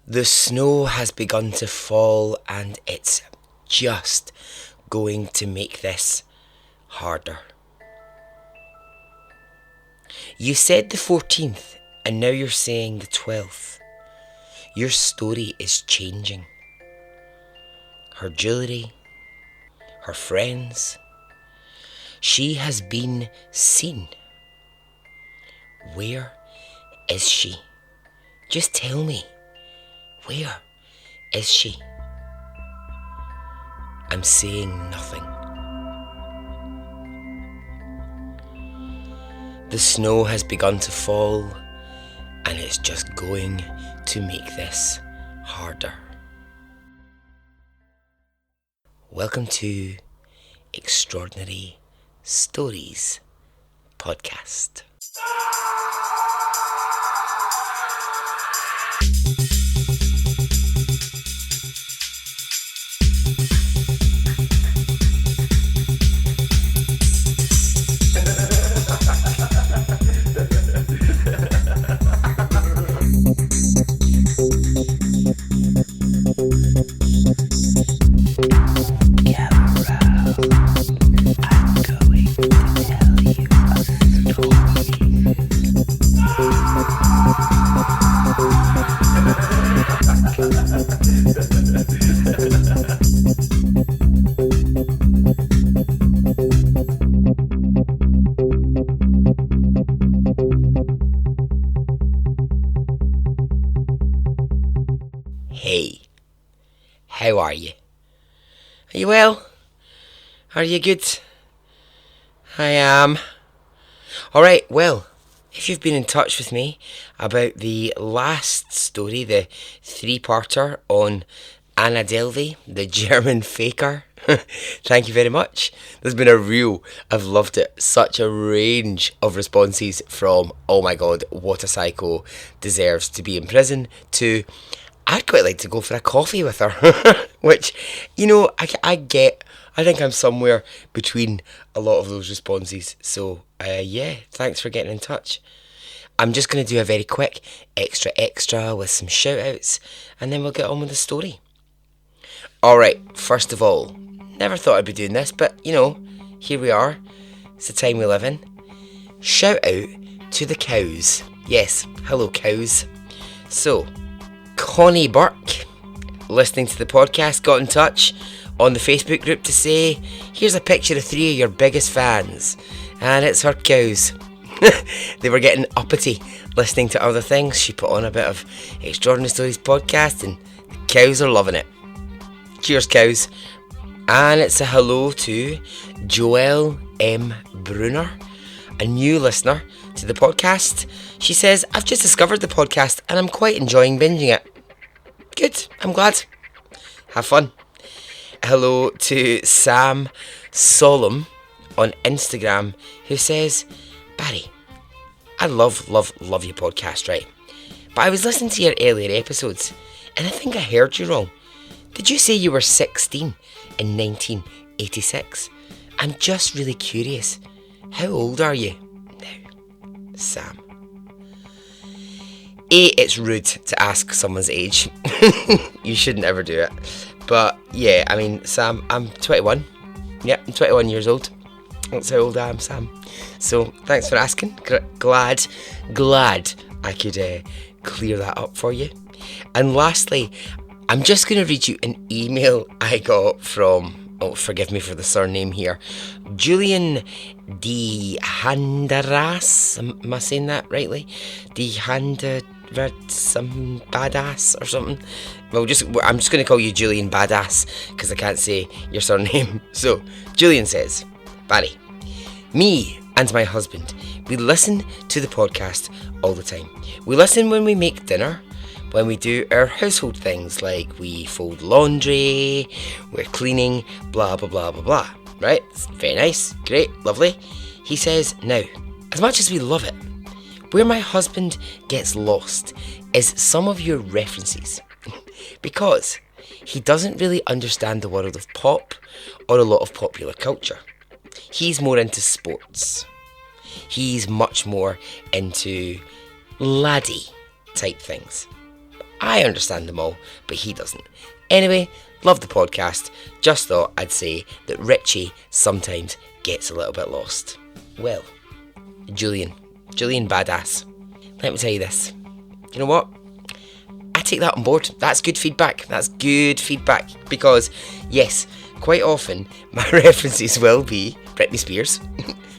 The snow has begun to fall and it's just going to make this harder. You said the 14th and now you're saying the 12th. Your story is changing. Her jewellery, her friends. She has been seen. Where is she? Just tell me. Where is she? I'm saying nothing. The snow has begun to fall and it's just going to make this harder. Welcome to Extraordinary Stories Podcast. Hey, how are you? Are you well? Are you good? I am. Alright, well, if you've been in touch with me about the last story, the three-parter on Anna Delvey, the German faker, thank you very much. There's been I've loved it, such a range of responses from, oh my god, what a psycho, deserves to be in prison, to I'd quite like to go for a coffee with her, which, you know, I get. I think I'm somewhere between a lot of those responses. So, yeah, thanks for getting in touch. I'm just going to do a very quick extra with some shout outs, and then we'll get on with the story. Alright, first of all, never thought I'd be doing this, but, you know, here we are. It's the time we live in. Shout out to the cows. Yes, hello cows. So, Connie Burke, listening to the podcast, got in touch on the Facebook group to say, here's a picture of 3 of your biggest fans, and it's her cows. They were getting uppity listening to other things. She put on a bit of Extraordinary Stories podcast and the cows are loving it. Cheers cows. And it's a hello to Joelle M. Bruner, a new listener to the podcast. She says, I've just discovered the podcast and I'm quite enjoying binging it. Good, I'm glad. Have fun. Hello to Sam Solom on Instagram, who says, Barry, I love your podcast, right? But I was listening to your earlier episodes and I think I heard you wrong. Did you say you were 16 in 1986? I'm just really curious. How old are you now, Sam? A, it's rude to ask someone's age. You shouldn't ever do it. But yeah, I mean, Sam, I'm 21. Yeah, I'm 21 years old. That's how old I am, Sam. So thanks for asking. Glad I could clear that up for you. And lastly, I'm just going to read you an email I got from, oh, forgive me for the surname here, Julian De Handaras. Am I saying that rightly? De some badass or something. Well, I'm just going to call you Julian Badass because I can't say your surname. So, Julian says, Barry, me and my husband, we listen to the podcast all the time. We listen when we make dinner, when we do our household things like we fold laundry, we're cleaning, blah, blah, blah, blah, blah. Right? It's very nice, great, lovely. He says, now, as much as we love it, where my husband gets lost is some of your references. Because he doesn't really understand the world of pop or a lot of popular culture. He's more into sports. He's much more into laddie type things. I understand them all, but he doesn't. Anyway, love the podcast. Just thought I'd say that Richie sometimes gets a little bit lost. Well, Julian Badass. Let me tell you this. You know what? I take that on board. That's good feedback. Because, yes, quite often my references will be Britney Spears,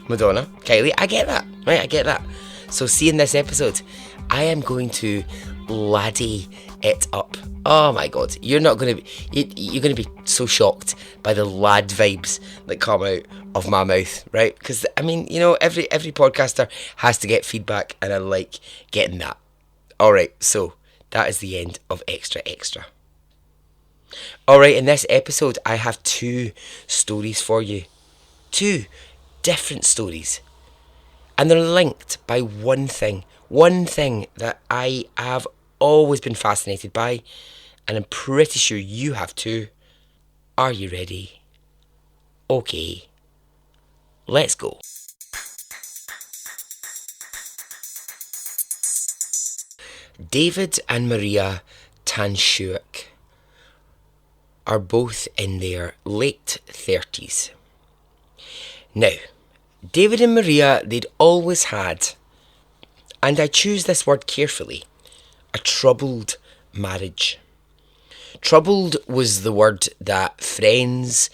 Madonna, Kylie. I get that, right? I get that. So see in this episode, I am going to laddie it up. Oh my god, you're going to be so shocked by the lad vibes that come out of my mouth, right? Because I mean, you know, every podcaster has to get feedback, and I like getting that. All right, so that is the end of Extra Extra. All right, in this episode, I have 2 stories for you. 2 different stories. And they're linked by one thing that I have always been fascinated by, and I'm pretty sure you have too. Are you ready? Okay, let's go. David and Maria Tanshuik are both in their late 30s. Now, David and Maria, they'd always had, and I choose this word carefully, a troubled marriage. Troubled was the word that friends,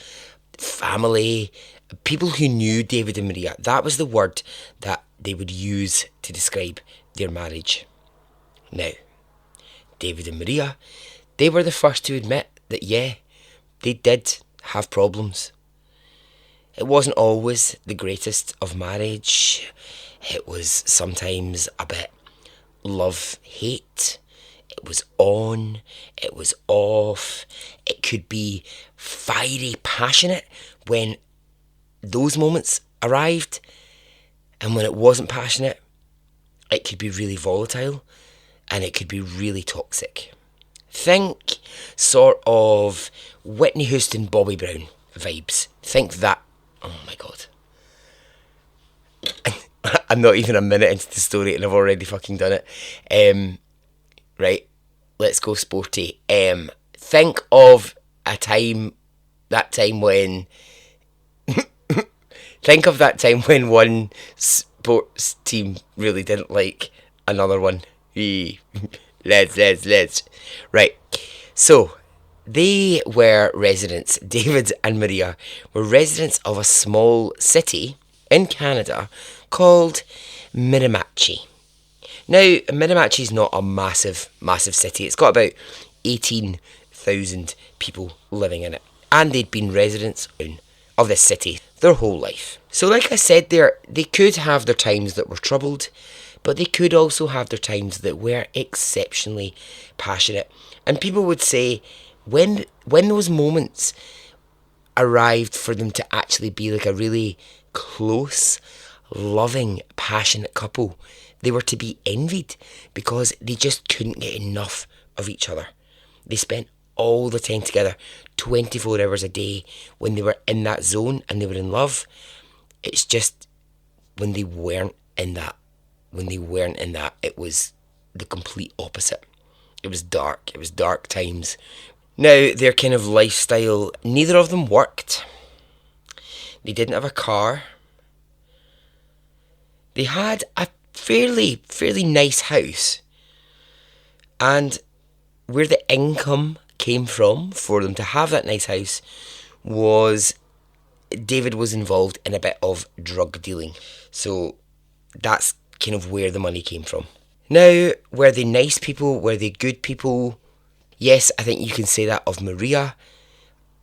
family, people who knew David and Maria, that was the word that they would use to describe their marriage. Now, David and Maria, they were the first to admit that, yeah, they did have problems. It wasn't always the greatest of marriage. It was sometimes a bit love-hate. It was on, it was off. It could be fiery, passionate when those moments arrived. And when it wasn't passionate, it could be really volatile and it could be really toxic. Think sort of Whitney Houston, Bobby Brown vibes. Think that. Oh my god. I'm not even a minute into the story and I've already fucking done it. Right, let's go sporty. Think of that time when one sports team really didn't like another one. Let's. Right, so they were residents, David and Maria were residents of a small city in Canada called Miramichi. Now, Miramichi is not a massive city. It's got about 18,000 people living in it. And they'd been residents of this city their whole life. So like I said there, they could have their times that were troubled, but they could also have their times that were exceptionally passionate. And people would say, when those moments arrived for them to actually be like a really close, loving, passionate couple, they were to be envied because they just couldn't get enough of each other. They spent all the time together, 24 hours a day, when they were in that zone and they were in love. It's just when they weren't in that, it was the complete opposite. It was dark times. Now, their kind of lifestyle, neither of them worked. They didn't have a car. They had a fairly nice house. And where the income came from for them to have that nice house was David was involved in a bit of drug dealing. So that's kind of where the money came from. Now, were they nice people? Were they good people? Yes, I think you can say that of Maria.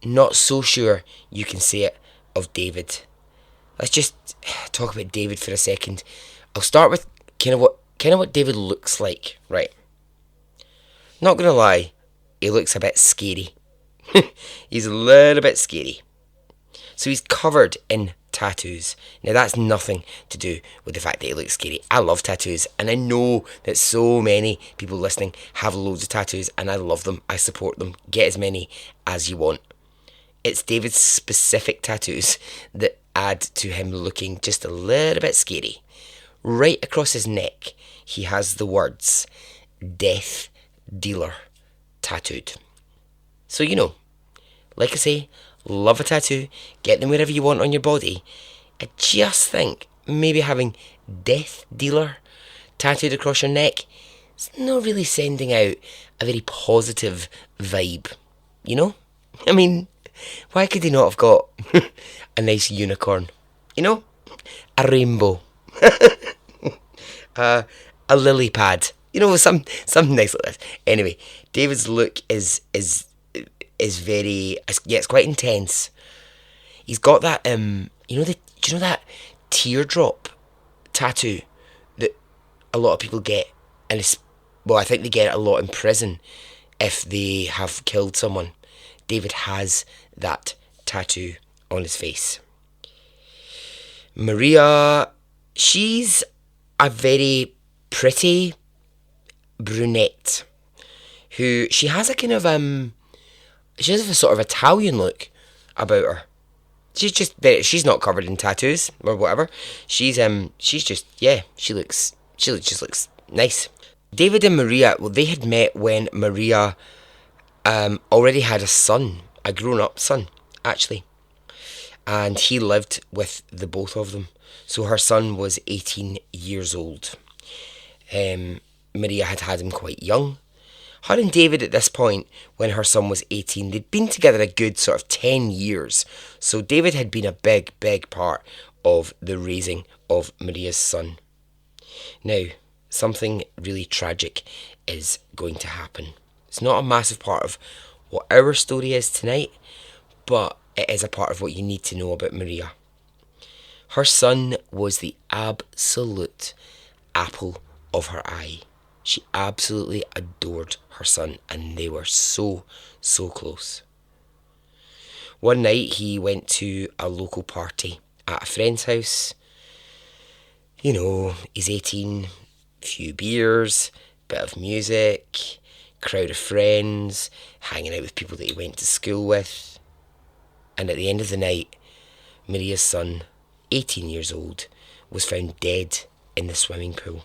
Not so sure you can say it of David. Let's just talk about David for a second. I'll start with kind of what David looks like, right? Not gonna lie, he looks a bit scary. He's a little bit scary. So he's covered in tattoos. Now that's nothing to do with the fact that he looks scary. I love tattoos, and I know that so many people listening have loads of tattoos, and I love them. I support them. Get as many as you want. It's David's specific tattoos that add to him looking just a little bit scary. Right across his neck, he has the words, Death Dealer. tattooed. So, like I say, love a tattoo, get them wherever you want on your body. I just think maybe having Death Dealer tattooed across your neck, it's not really sending out a very positive vibe, you know? I mean, why could they not have got a nice unicorn? You know? A rainbow. A lily pad. Something nice like this. Anyway, David's look is very, it's quite intense. He's got that do you know that teardrop tattoo that a lot of people get, and I think they get it a lot in prison if they have killed someone. David has that tattoo on his face. Maria, she's a very pretty brunette who she has a kind of she has a sort of Italian look about her. She's not covered in tattoos or whatever. She's just, yeah, she just looks nice. David and Maria, well, they had met when Maria already had a son, a grown-up son, actually. And he lived with the both of them. So her son was 18 years old. Maria had him quite young. Her and David at this point, when her son was 18, they'd been together a good sort of 10 years. So David had been a big, big part of the raising of Maria's son. Now, something really tragic is going to happen. It's not a massive part of what our story is tonight, but it is a part of what you need to know about Maria. Her son was the absolute apple of her eye. She absolutely adored her son, and they were so, so close. One night he went to a local party at a friend's house. He's 18, few beers, bit of music, crowd of friends, hanging out with people that he went to school with. And at the end of the night, Maria's son, 18 years old, was found dead in the swimming pool.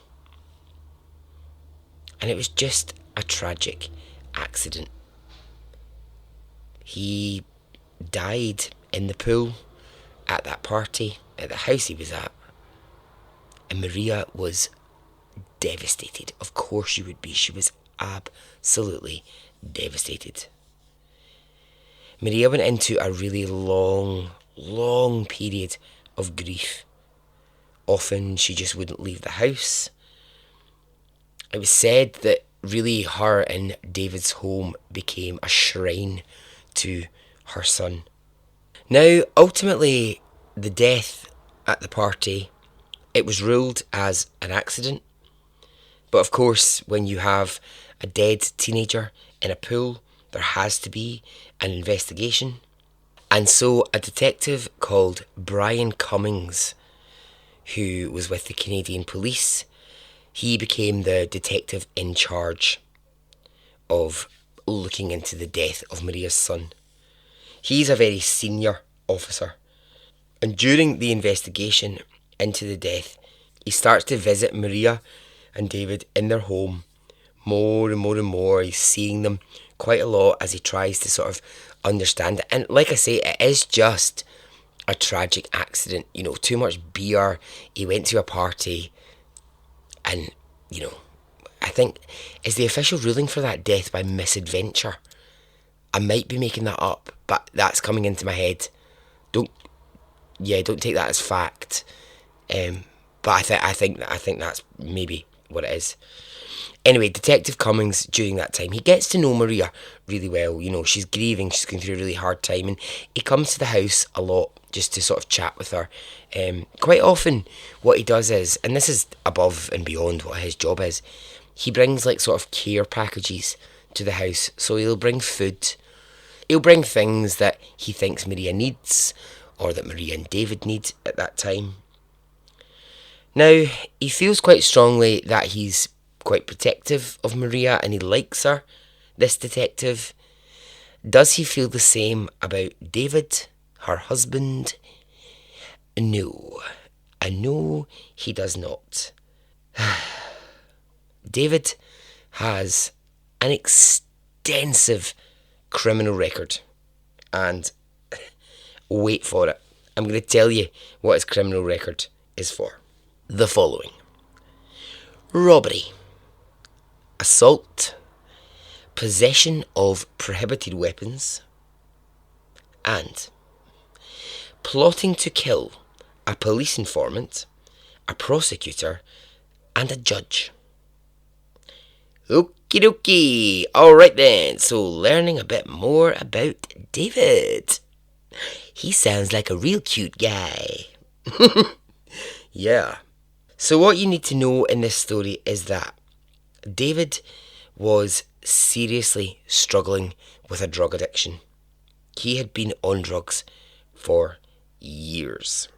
And it was just a tragic accident. He died in the pool at that party, at the house he was at. And Maria was devastated. Of course she would be. She was absolutely devastated. Maria went into a really long, long period of grief. Often she just wouldn't leave the house. It was said that really her and David's home became a shrine to her son. Now, ultimately, the death at the party, it was ruled as an accident. But of course, when you have a dead teenager in a pool, there has to be an investigation. And so a detective called Brian Cummings, who was with the Canadian police, he became the detective in charge of looking into the death of Maria's son. He's a very senior officer. And during the investigation into the death, he starts to visit Maria and David in their home more and more and more. He's seeing them quite a lot as he tries to sort of understand it. And like I say, it is just a tragic accident. Too much beer. He went to a party and, I think, is the official ruling for that death by misadventure? I might be making that up, but that's coming into my head. Don't take that as fact. But I think that's maybe what it is. Anyway, Detective Cummings, during that time, he gets to know Maria really well. She's grieving, she's going through a really hard time, and he comes to the house a lot just to sort of chat with her. Quite often, what he does is, and this is above and beyond what his job is, he brings like sort of care packages to the house. So he'll bring food, he'll bring things that he thinks Maria needs, or that Maria and David need at that time. Now, he feels quite strongly that he's quite protective of Maria and he likes her, this detective. Does he feel the same about David, her husband? No. No, he does not. David has an extensive criminal record. And wait for it. I'm going to tell you what his criminal record is for. The following: robbery, assault, possession of prohibited weapons, and plotting to kill a police informant, a prosecutor, and a judge. Okie dokie. Alright then, so learning a bit more about David. He sounds like a real cute guy. Yeah. So what you need to know in this story is that David was seriously struggling with a drug addiction. He had been on drugs for years.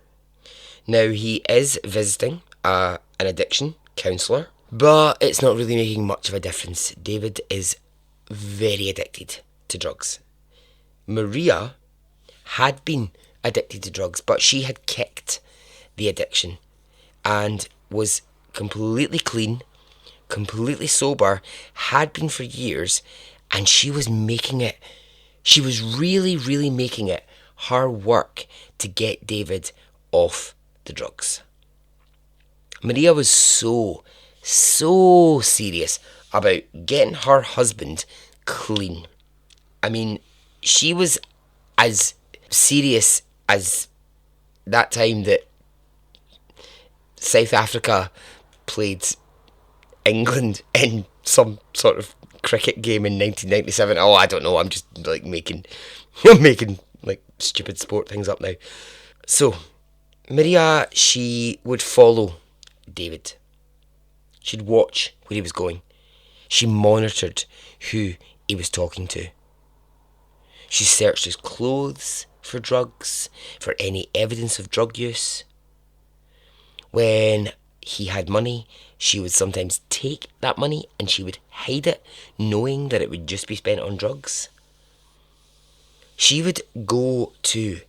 Now he is visiting an addiction counsellor, but it's not really making much of a difference. David is very addicted to drugs. Maria had been addicted to drugs, but she had kicked the addiction and was completely clean, completely sober, had been for years, and she was making it, she was really, really making it her work to get David off the drugs. Maria was so serious about getting her husband clean. I mean, she was as serious as that time that South Africa played England in some sort of cricket game in 1997. Oh, I don't know. I'm just like making like stupid sport things up now. So, Maria, she would follow David. She'd watch where he was going. She monitored who he was talking to. She searched his clothes for drugs, for any evidence of drug use. When he had money, she would sometimes take that money and she would hide it, knowing that it would just be spent on drugs. She would go to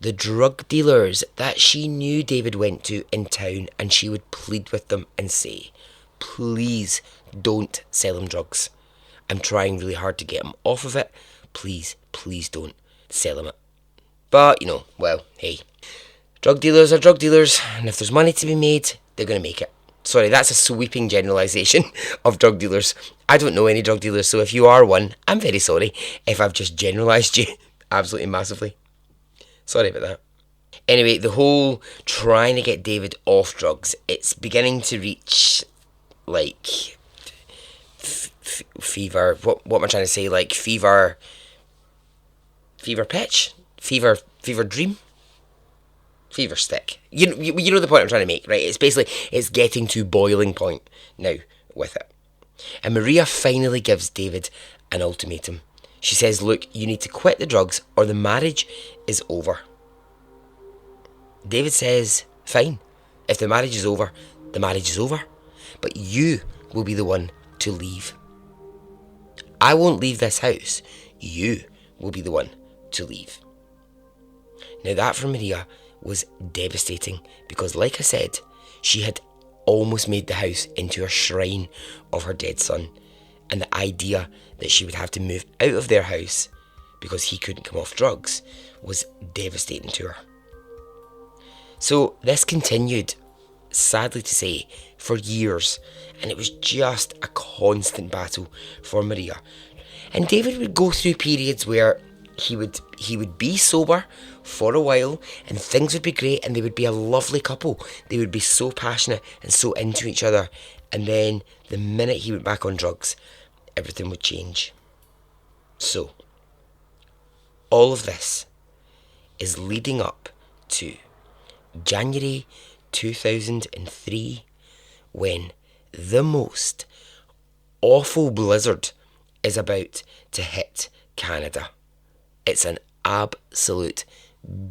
the drug dealers that she knew David went to in town, and she would plead with them and say, please don't sell him drugs. I'm trying really hard to get him off of it. Please don't sell him it. But, well, hey, drug dealers are drug dealers, and if there's money to be made, they're going to make it. Sorry, that's a sweeping generalisation of drug dealers. I don't know any drug dealers, so if you are one, I'm very sorry if I've just generalised you absolutely massively. Sorry about that. Anyway, the whole trying to get David off drugs, it's beginning to reach, like, fever. What am I trying to say? Like, fever pitch? Fever dream? Fever stick. You know the point I'm trying to make, right? It's basically, it's getting to boiling point now with it. And Maria finally gives David an ultimatum. She says, look, you need to quit the drugs or the marriage is over. David says, fine. If the marriage is over, the marriage is over. But you will be the one to leave. I won't leave this house. You will be the one to leave. Now that for Maria was devastating because, like I said, she had almost made the house into a shrine of her dead son, and the idea that she would have to move out of their house because he couldn't come off drugs was devastating to her. So this continued, sadly to say, for years, and it was just a constant battle for Maria. And David would go through periods where he would be sober for a while and things would be great and they would be a lovely couple. They would be so passionate and so into each other, and then the minute he went back on drugs, everything would change. So all of this is leading up to January 2003, when the most awful blizzard is about to hit Canada. It's an absolute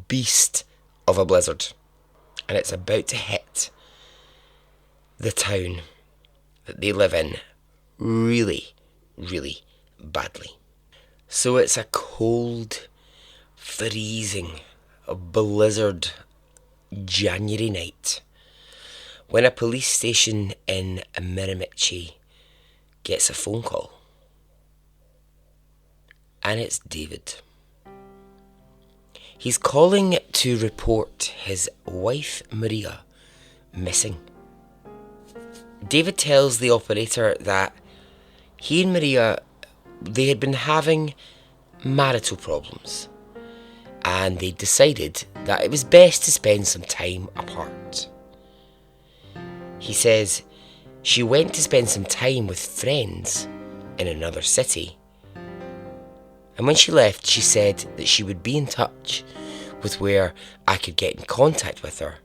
beast of a blizzard, and it's about to hit the town that they live in really, really badly. So it's a cold, freezing, blizzard January night when a police station in Miramichi gets a phone call. and it's David. He's calling to report his wife Maria missing. David tells the operator that he and Maria, they had been having marital problems, and they decided that it was best to spend some time apart. He says she went to spend some time with friends in another city, and when she left, she said that she would be in touch with where I could get in contact with her.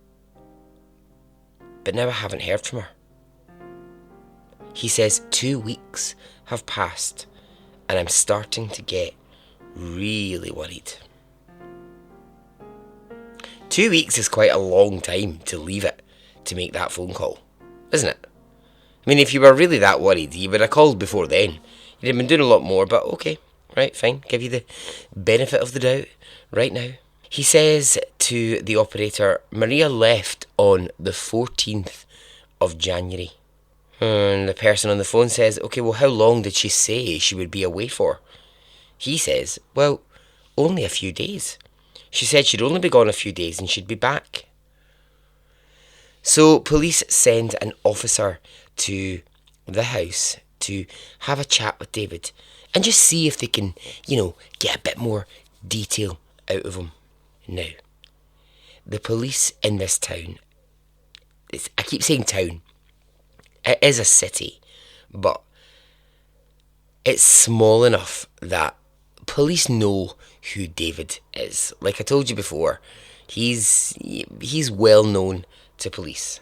But now I haven't heard from her. He says 2 weeks have passed, and I'm starting to get really worried. 2 weeks is quite a long time to leave it to make that phone call, isn't it? I mean, if you were really that worried, you would have called before then. You'd have been doing a lot more, but okay, right, fine. Give you the benefit of the doubt right now. He says to the operator, Maria left on the 14th of January. And the person on the phone says, okay, well, how long did she say she would be away for? He says, well, only a few days. She said she'd only be gone a few days and she'd be back. So police send an officer to the house to have a chat with David and just see if they can, get a bit more detail out of him. Now, the police in this town, I keep saying town, it is a city, but it's small enough that police know who David is. Like I told you before, he's well known to police.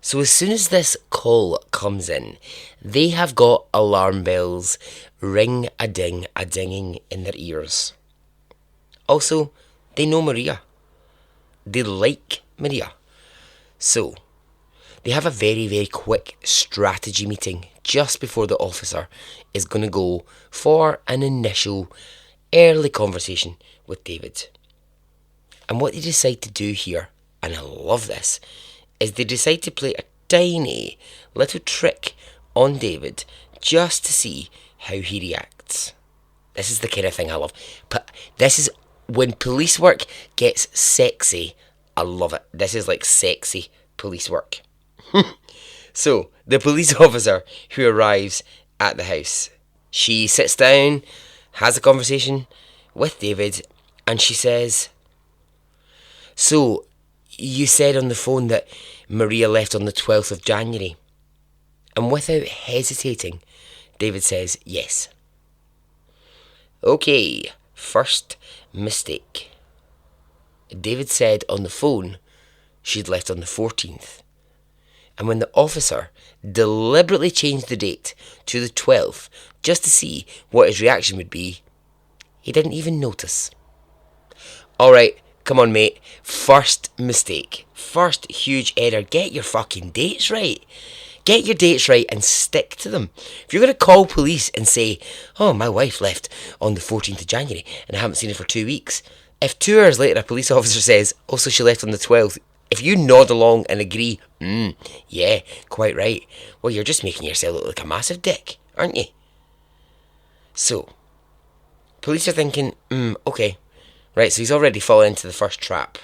So as soon as this call comes in, they have got alarm bells ring-a-dinging in their ears. Also, they know Maria. They like Maria. So, they have a very, very quick strategy meeting just before the officer is going to go for an initial early conversation with David. And what they decide to do here, and I love this, is they decide to play a tiny little trick on David just to see how he reacts. This is the kind of thing I love. But this is when police work gets sexy. I love it. This is like sexy police work. So, the police officer who arrives at the house, she sits down, has a conversation with David, and she says, so, you said on the phone that Maria left on the 12th of January. And without hesitating, David says, yes. Okay, first mistake. David said on the phone she'd left on the 14th. And when the officer deliberately changed the date to the 12th just to see what his reaction would be, he didn't even notice. Alright, come on mate, first mistake, first huge error, get your fucking dates right. Get your dates right and stick to them. If you're going to call police and say, oh, my wife left on the 14th of January and I haven't seen her for 2 weeks, if 2 hours later a police officer says, also she left on the 12th, if you nod along and agree, yeah, quite right, well, you're just making yourself look like a massive dick, aren't you? So, police are thinking, okay, right, so he's already fallen into the first trap.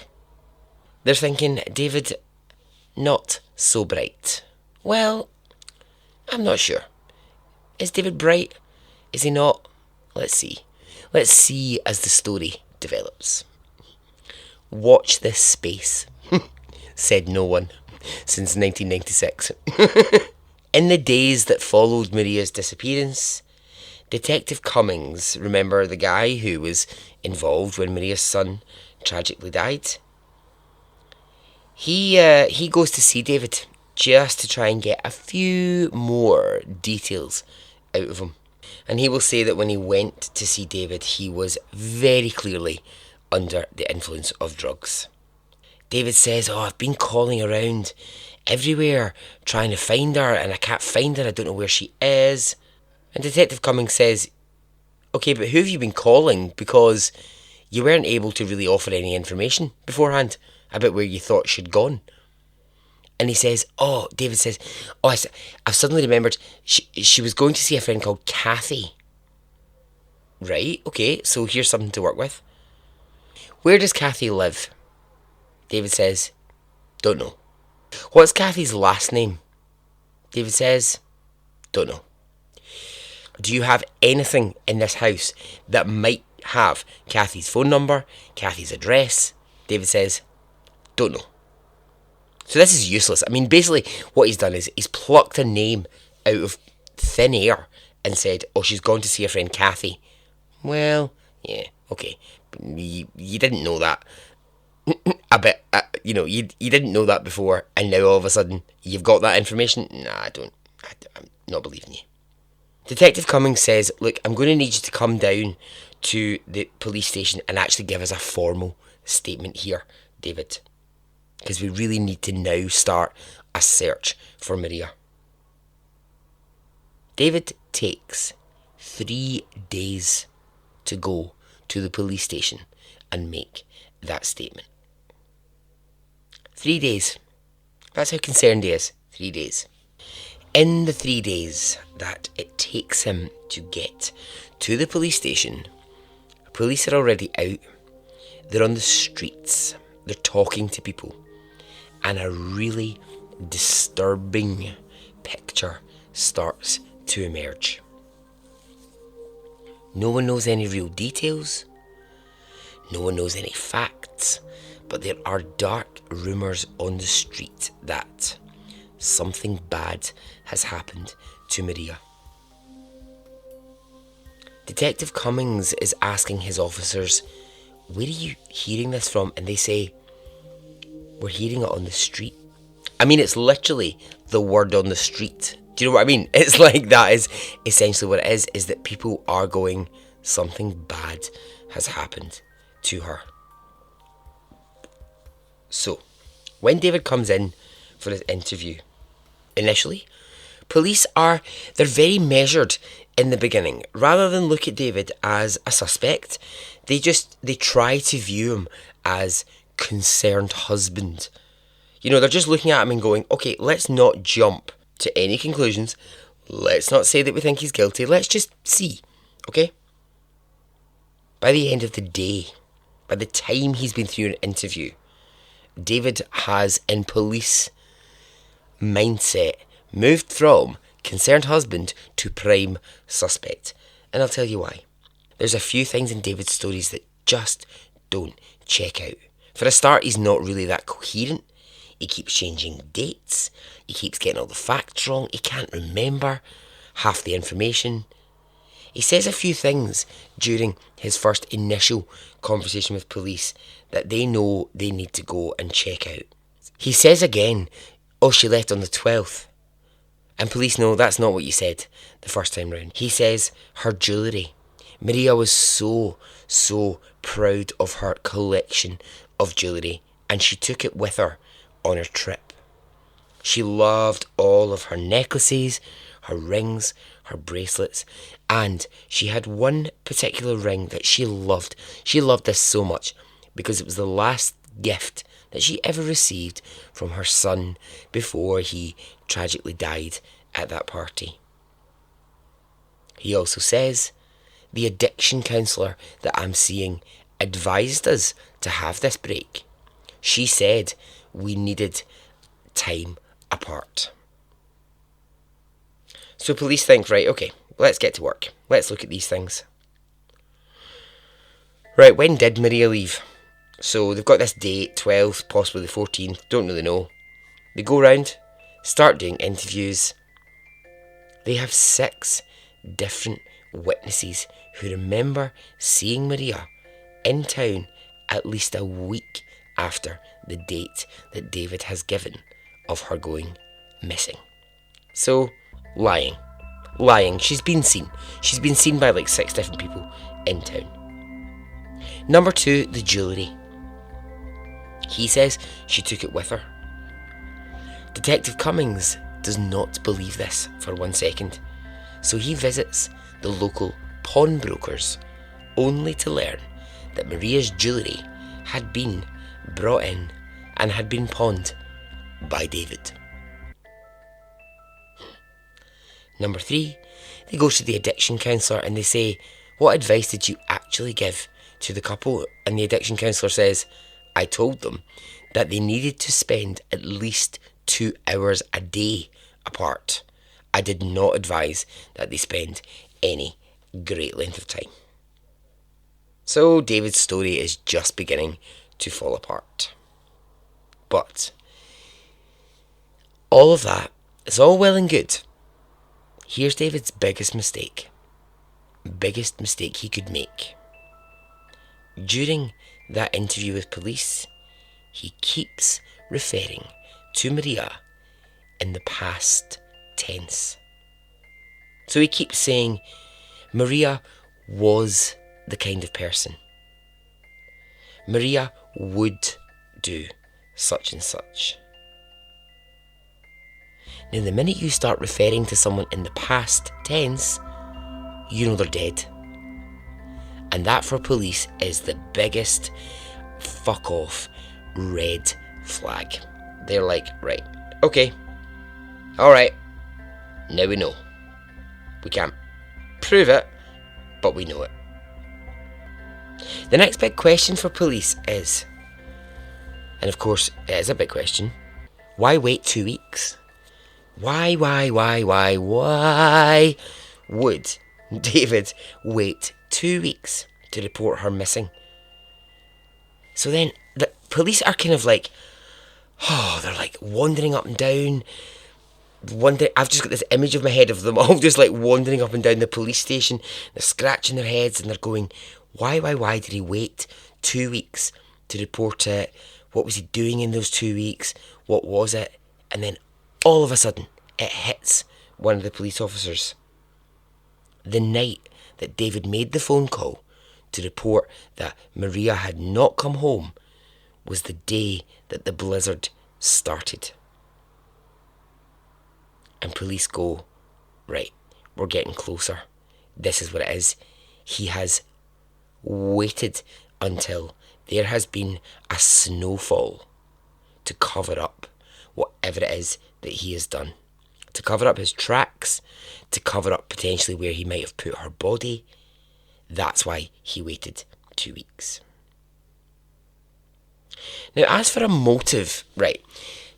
They're thinking, David, not so bright. Well, I'm not sure. Is David bright? Is he not? Let's see. Let's see as the story develops. Watch this space, said no one since 1996. In the days that followed Maria's disappearance, Detective Cummings, remember the guy who was involved when Maria's son tragically died? He goes to see David just to try and get a few more details out of him. And he will say that when he went to see David, he was very clearly under the influence of drugs. David says, I've been calling around everywhere trying to find her and I can't find her, I don't know where she is. And Detective Cummings says, okay, but who have you been calling? Because you weren't able to really offer any information beforehand about where you thought she'd gone. And he says, David says, I've suddenly remembered she was going to see a friend called Kathy. Right, okay, so here's something to work with. Where does Kathy live? David says, don't know. What's Kathy's last name? David says, don't know. Do you have anything in this house that might have Kathy's phone number, Kathy's address? David says, don't know. So this is useless. I mean, basically what he's done is he's plucked a name out of thin air and said, oh, she's gone to see her friend Kathy. Well, yeah, okay. You didn't know that. You didn't know that before, and now all of a sudden you've got that information? Nah, I'm not believing you. Detective Cummings says, look, I'm going to need you to come down to the police station and actually give us a formal statement here, David. Because we really need to now start a search for Maria. David takes 3 days to go to the police station and make that statement. 3 days. That's how concerned he is. 3 days. In the 3 days that it takes him to get to the police station, police are already out. They're on the streets. They're talking to people. And a really disturbing picture starts to emerge. No one knows any real details. No one knows any facts. But there are dark rumours on the street that something bad has happened to Maria. Detective Cummings is asking his officers, where are you hearing this from? And they say, we're hearing it on the street. I mean, it's literally the word on the street. Do you know what I mean? It's like that is essentially what it is that people are going, something bad has happened to her. So, when David comes in for his interview, initially, police they're very measured in the beginning. Rather than look at David as a suspect, they try to view him as concerned husband. They're just looking at him and going, okay, let's not jump to any conclusions. Let's not say that we think he's guilty. Let's just see, okay? By the end of the day, by the time he's been through an interview, David has, in police mindset, moved from concerned husband to prime suspect. And I'll tell you why. There's a few things in David's stories that just don't check out. For a start, he's not really that coherent. He keeps changing dates. He keeps getting all the facts wrong. He can't remember half the information. He says a few things during his first initial conversation with police that they know they need to go and check out. He says again, oh, she left on the 12th. And police know that's not what you said the first time round. He says her jewellery. Maria was so proud of her collection of jewellery, and she took it with her on her trip. She loved all of her necklaces, her rings, her bracelets, and she had one particular ring that she loved. She loved this so much because it was the last gift that she ever received from her son before he tragically died at that party. He also says, the addiction counsellor that I'm seeing advised us to have this break. She said we needed time apart. So police think, right, okay, let's get to work. Let's look at these things. Right, when did Maria leave? So they've got this date, 12th, possibly the 14th, don't really know. They go round, start doing interviews. They have 6 different witnesses who remember seeing Maria in town at least a week after the date that David has given of her going missing. So, lying. She's been seen. She's been seen by like 6 different people in town. Number 2, the jewellery. He says she took it with her. Detective Cummings does not believe this for 1 second, so he visits the local pawnbrokers only to learn that Maria's jewellery had been brought in and had been pawned by David. Number 3, they go to the addiction counsellor and they say, what advice did you actually give to the couple? And the addiction counsellor says, I told them that they needed to spend at least 2 hours a day apart. I did not advise that they spend any great length of time. So David's story is just beginning to fall apart. But all of that is all well and good. Here's David's biggest mistake he could make. During that interview with police, he keeps referring to Maria in the past tense. So he keeps saying, Maria was the kind of person. Maria would do such and such. Now, the minute you start referring to someone in the past tense, you know they're dead. And that for police is the biggest fuck off red flag. They're like, right, okay, alright, now we know. We can't prove it, but we know it. The next big question for police is, and of course it is a big question, why wait 2 weeks? Why would David wait 2 weeks to report her missing? So then the police are kind of like, they're like wandering up and down. I've just got this image of my head of them all just like wandering up and down the police station. They're scratching their heads and they're going, why did he wait 2 weeks to report it? What was he doing in those 2 weeks? What was it? And then all of a sudden it hits one of the police officers. The night that David made the phone call to report that Maria had not come home was the day that the blizzard started. And police go, right, we're getting closer. This is what it is. He has waited until there has been a snowfall to cover up whatever it is that he has done. To cover up his tracks, to cover up potentially where he might have put her body. That's why he waited 2 weeks. Now, as for a motive, right,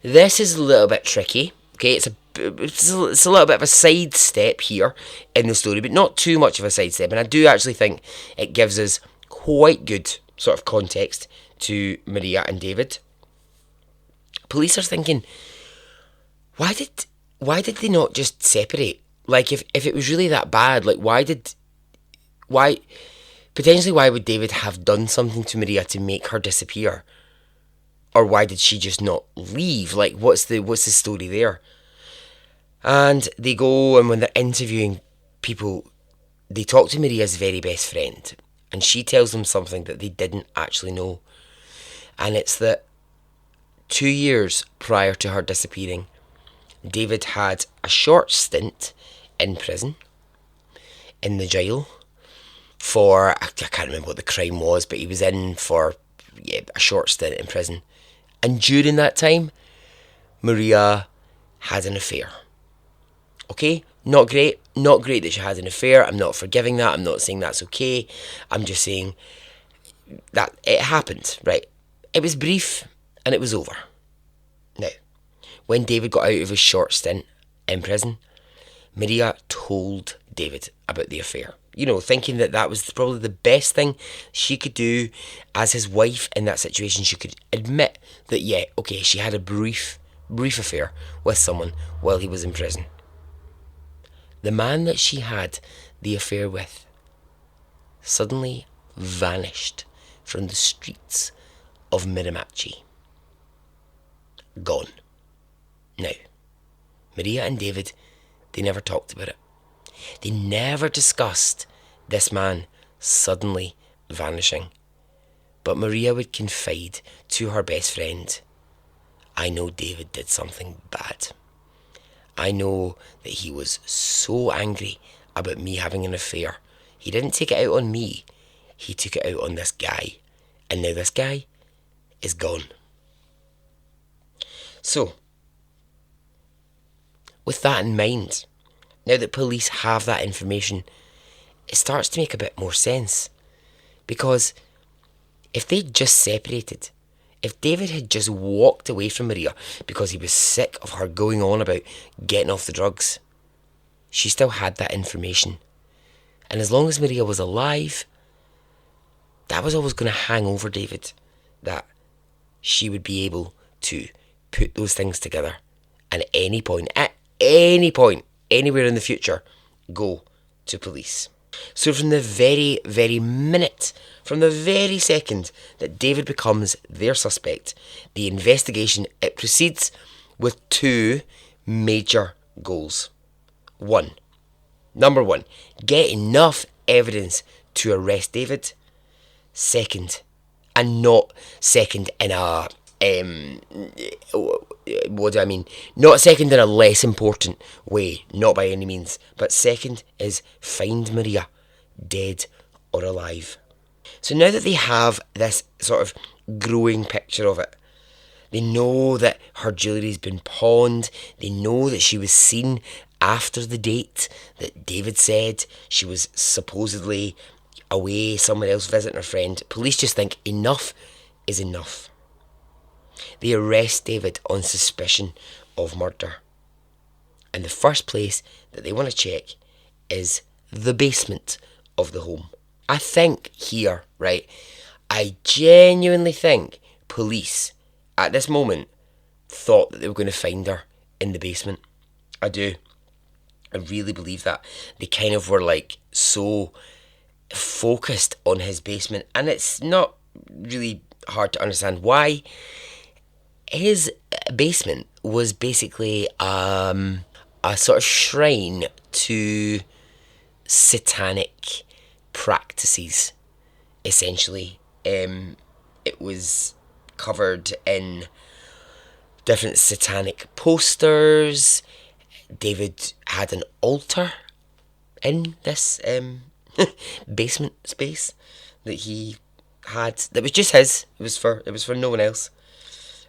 this is a little bit tricky. Okay, it's a little bit of a sidestep here in the story, but not too much of a sidestep. And I do actually think it gives us quite good sort of context to Maria and David. Police are thinking, why did they not just separate? Like, if it was really that bad, like, why would David have done something to Maria to make her disappear? Or why did she just not leave? Like, what's the story there? And they go, and when they're interviewing people, they talk to Maria's very best friend, and she tells them something that they didn't actually know. And it's that 2 years prior to her disappearing, David had a short stint in prison, in the jail, for, I can't remember what the crime was, but he was in for a short stint in prison. And during that time, Maria had an affair. Okay, not great that she had an affair. I'm not forgiving that. I'm not saying that's okay. I'm just saying that it happened, right? It was brief and it was over. Now, when David got out of his short stint in prison, Maria told David about the affair. You know, thinking that was probably the best thing she could do as his wife in that situation. She could admit that, yeah, okay, she had a brief affair with someone while he was in prison. The man that she had the affair with suddenly vanished from the streets of Miramachi. Gone. Now, Maria and David, they never talked about it. They never discussed this man suddenly vanishing. But Maria would confide to her best friend, I know David did something bad. I know that he was so angry about me having an affair. He didn't take it out on me. He took it out on this guy. And now this guy is gone. So, with that in mind, now that police have that information, it starts to make a bit more sense. Because if they'd just separated, if David had just walked away from Maria because he was sick of her going on about getting off the drugs, she still had that information. And as long as Maria was alive, that was always going to hang over David, that she would be able to put those things together and at any point, anywhere in the future, go to police. So from the very, very minute, from the very second that David becomes their suspect, the investigation, it proceeds with two major goals. Number one, get enough evidence to arrest David. Second, and not second in a what do I mean? Not second in a less important way, not by any means. But second is find Maria, dead or alive. So now that they have this sort of growing picture of it, they know that her jewellery's been pawned. They know that she was seen after the date that David said she was supposedly away, someone else visiting her friend. Police just think enough is enough. They arrest David on suspicion of murder. And the first place that they want to check is the basement of the home. I think here, right, I genuinely think police at this moment thought that they were going to find her in the basement. I do. I really believe that. They kind of were like so focused on his basement, and it's not really hard to understand why. His basement was basically a sort of shrine to satanic practices, essentially. It was covered in different satanic posters. David had an altar in this basement space that he had, that was just his. It was for no one else.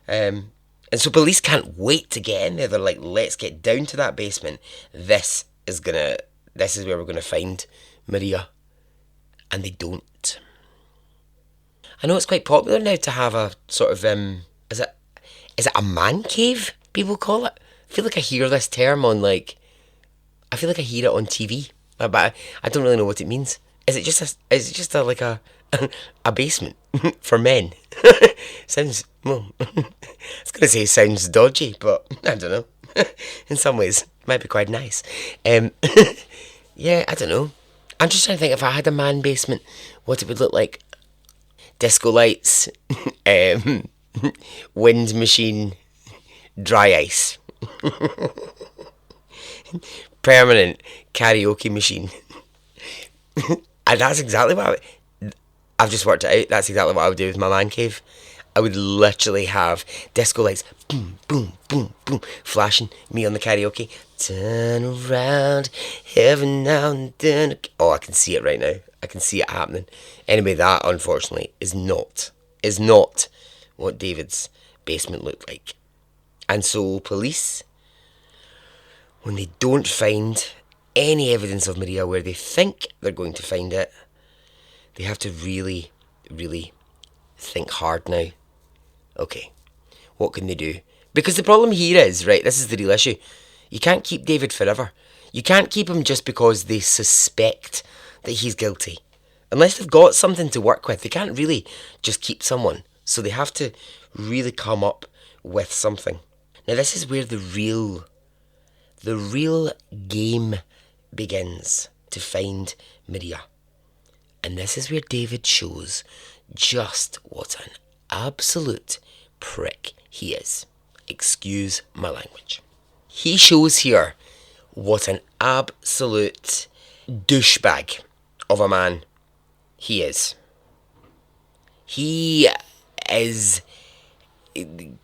And so police can't wait to get in there. They're like, let's get down to that basement. This is where we're gonna find Maria. And they don't. I know it's quite popular now to have a sort of is it a man cave, people call it? I feel like I hear this term on I feel like I hear it on TV, but I don't really know what it means. Is it just a a basement for men? Sounds, well, I was going to say sounds dodgy, but I don't know. In some ways, it might be quite nice. Yeah, I don't know. I'm just trying to think if I had a man basement, what it would look like. Disco lights, wind machine, dry ice. Permanent karaoke machine. And that's exactly what I've just worked it out. That's exactly what I would do with my man cave. I would literally have disco lights, boom, boom, boom, boom, flashing, me on the karaoke. Turn around, every now and then. Oh, I can see it right now. I can see it happening. Anyway, that unfortunately is not what David's basement looked like. And so police, when they don't find any evidence of Maria where they think they're going to find it, they have to really, really think hard now. Okay, what can they do? Because the problem here is, right, this is the real issue. You can't keep David forever. You can't keep him just because they suspect that he's guilty. Unless they've got something to work with, they can't really just keep someone. So they have to really come up with something. Now this is where the real game begins to find Maria. And this is where David shows just what an absolute prick he is. Excuse my language. He shows here what an absolute douchebag of a man he is. He is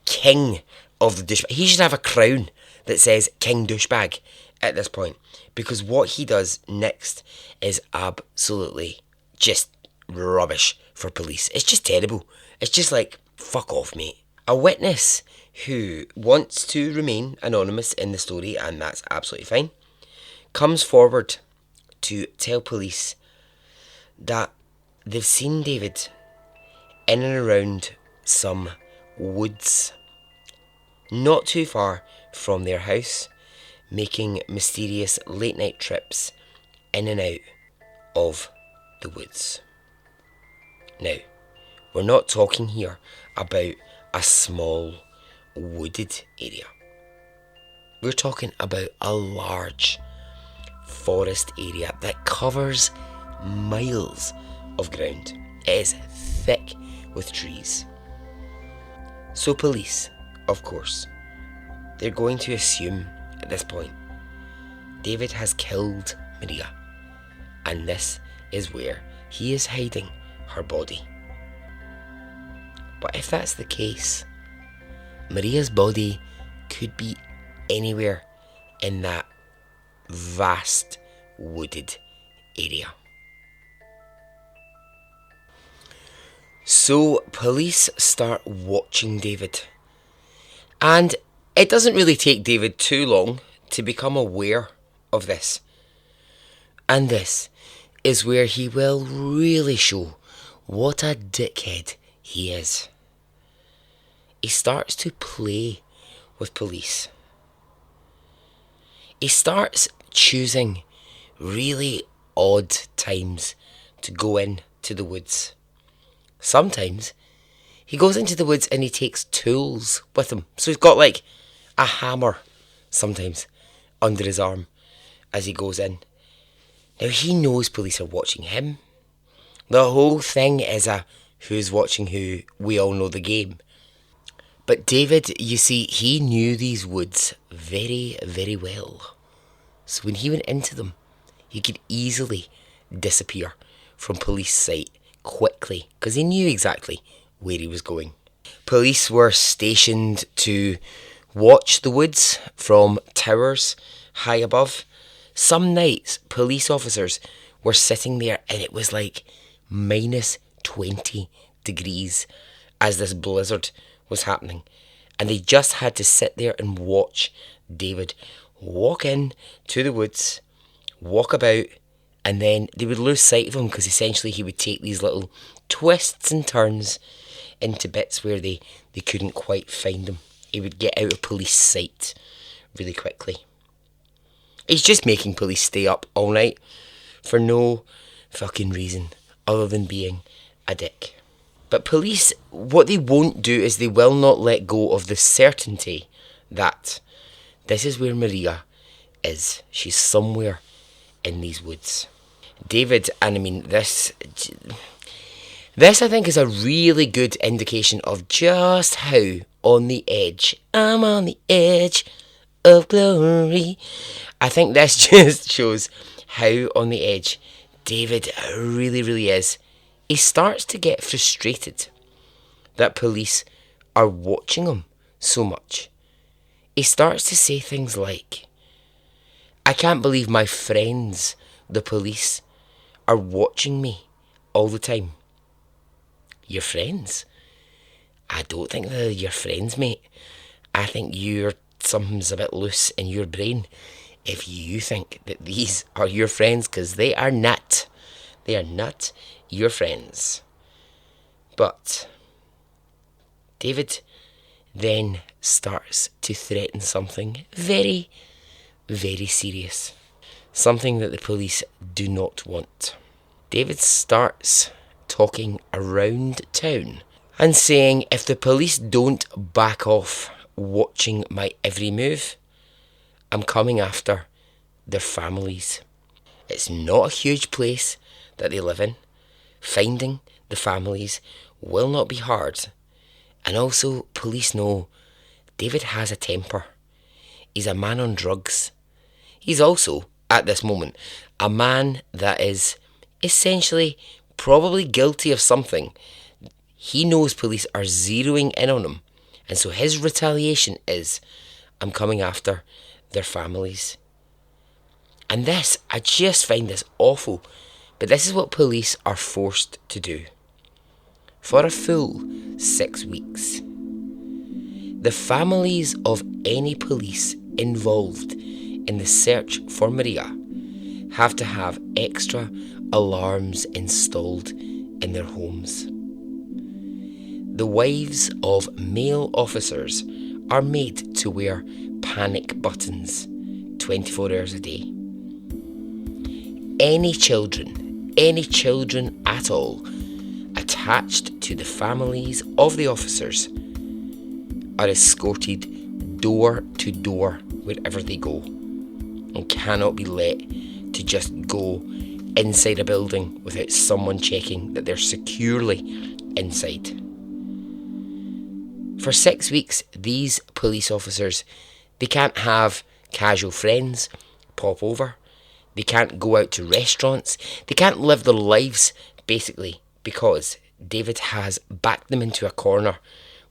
king of the douchebag. He should have a crown that says King Douchebag at this point. Because what he does next is absolutely just rubbish for police. It's just terrible. It's just like, fuck off, mate. A witness who wants to remain anonymous in the story, and that's absolutely fine, comes forward to tell police that they've seen David in and around some woods not too far from their house, making mysterious late night trips in and out of the woods. Now, we're not talking here about a small wooded area. We're talking about a large forest area that covers miles of ground. It is thick with trees. So police, of course, they're going to assume at this point David has killed Maria, and this is where he is hiding her body. But if that's the case, Maria's body could be anywhere in that vast wooded area. So police start watching David, and it doesn't really take David too long to become aware of this. And this is where he will really show what a dickhead he is. He starts to play with police. He starts choosing really odd times to go into the woods. Sometimes he goes into the woods and he takes tools with him. So he's got like a hammer sometimes under his arm as he goes in. Now he knows police are watching him. The whole thing is a who's watching who, we all know the game. But David, you see, he knew these woods very, very well. So when he went into them, he could easily disappear from police sight quickly because he knew exactly where he was going. Police were stationed to watch the woods from towers high above. Some nights, police officers were sitting there and it was like minus 20 degrees as this blizzard was happening. And they just had to sit there and watch David walk in to the woods, walk about, and then they would lose sight of him because essentially he would take these little twists and turns into bits where they couldn't quite find him. He would get out of police sight really quickly. He's just making police stay up all night for no fucking reason other than being a dick. But police, what they won't do is they will not let go of the certainty that this is where Maria is. She's somewhere in these woods. David, and I mean this I think is a really good indication of just how on the edge, I'm on the edge of glory. I think this just shows how on the edge David really, really is. He starts to get frustrated that police are watching him so much. He starts to say things like, I can't believe my friends, the police, are watching me all the time. Your friends? I don't think they're your friends, mate. I think something's a bit loose in your brain if you think that these are your friends, because they are not. They are not your friends. But David then starts to threaten something very, very serious. Something that the police do not want. David starts talking around town and saying if the police don't back off watching my every move, I'm coming after their families. It's not a huge place that they live in. Finding the families will not be hard. And also, police know David has a temper. He's a man on drugs. He's also, at this moment, a man that is essentially probably guilty of something. He knows police are zeroing in on him. And so his retaliation is, I'm coming after their families. And this, I just find this awful. But this is what police are forced to do. For a full 6 weeks. The families of any police involved in the search for Maria have to have extra alarms installed in their homes. The wives of male officers are made to wear panic buttons 24 hours a day. Any children at all attached to the families of the officers are escorted door to door wherever they go and cannot be let to just go inside a building without someone checking that they're securely inside. For 6 weeks, these police officers, they can't have casual friends pop over. They can't go out to restaurants. They can't live their lives, basically, because David has backed them into a corner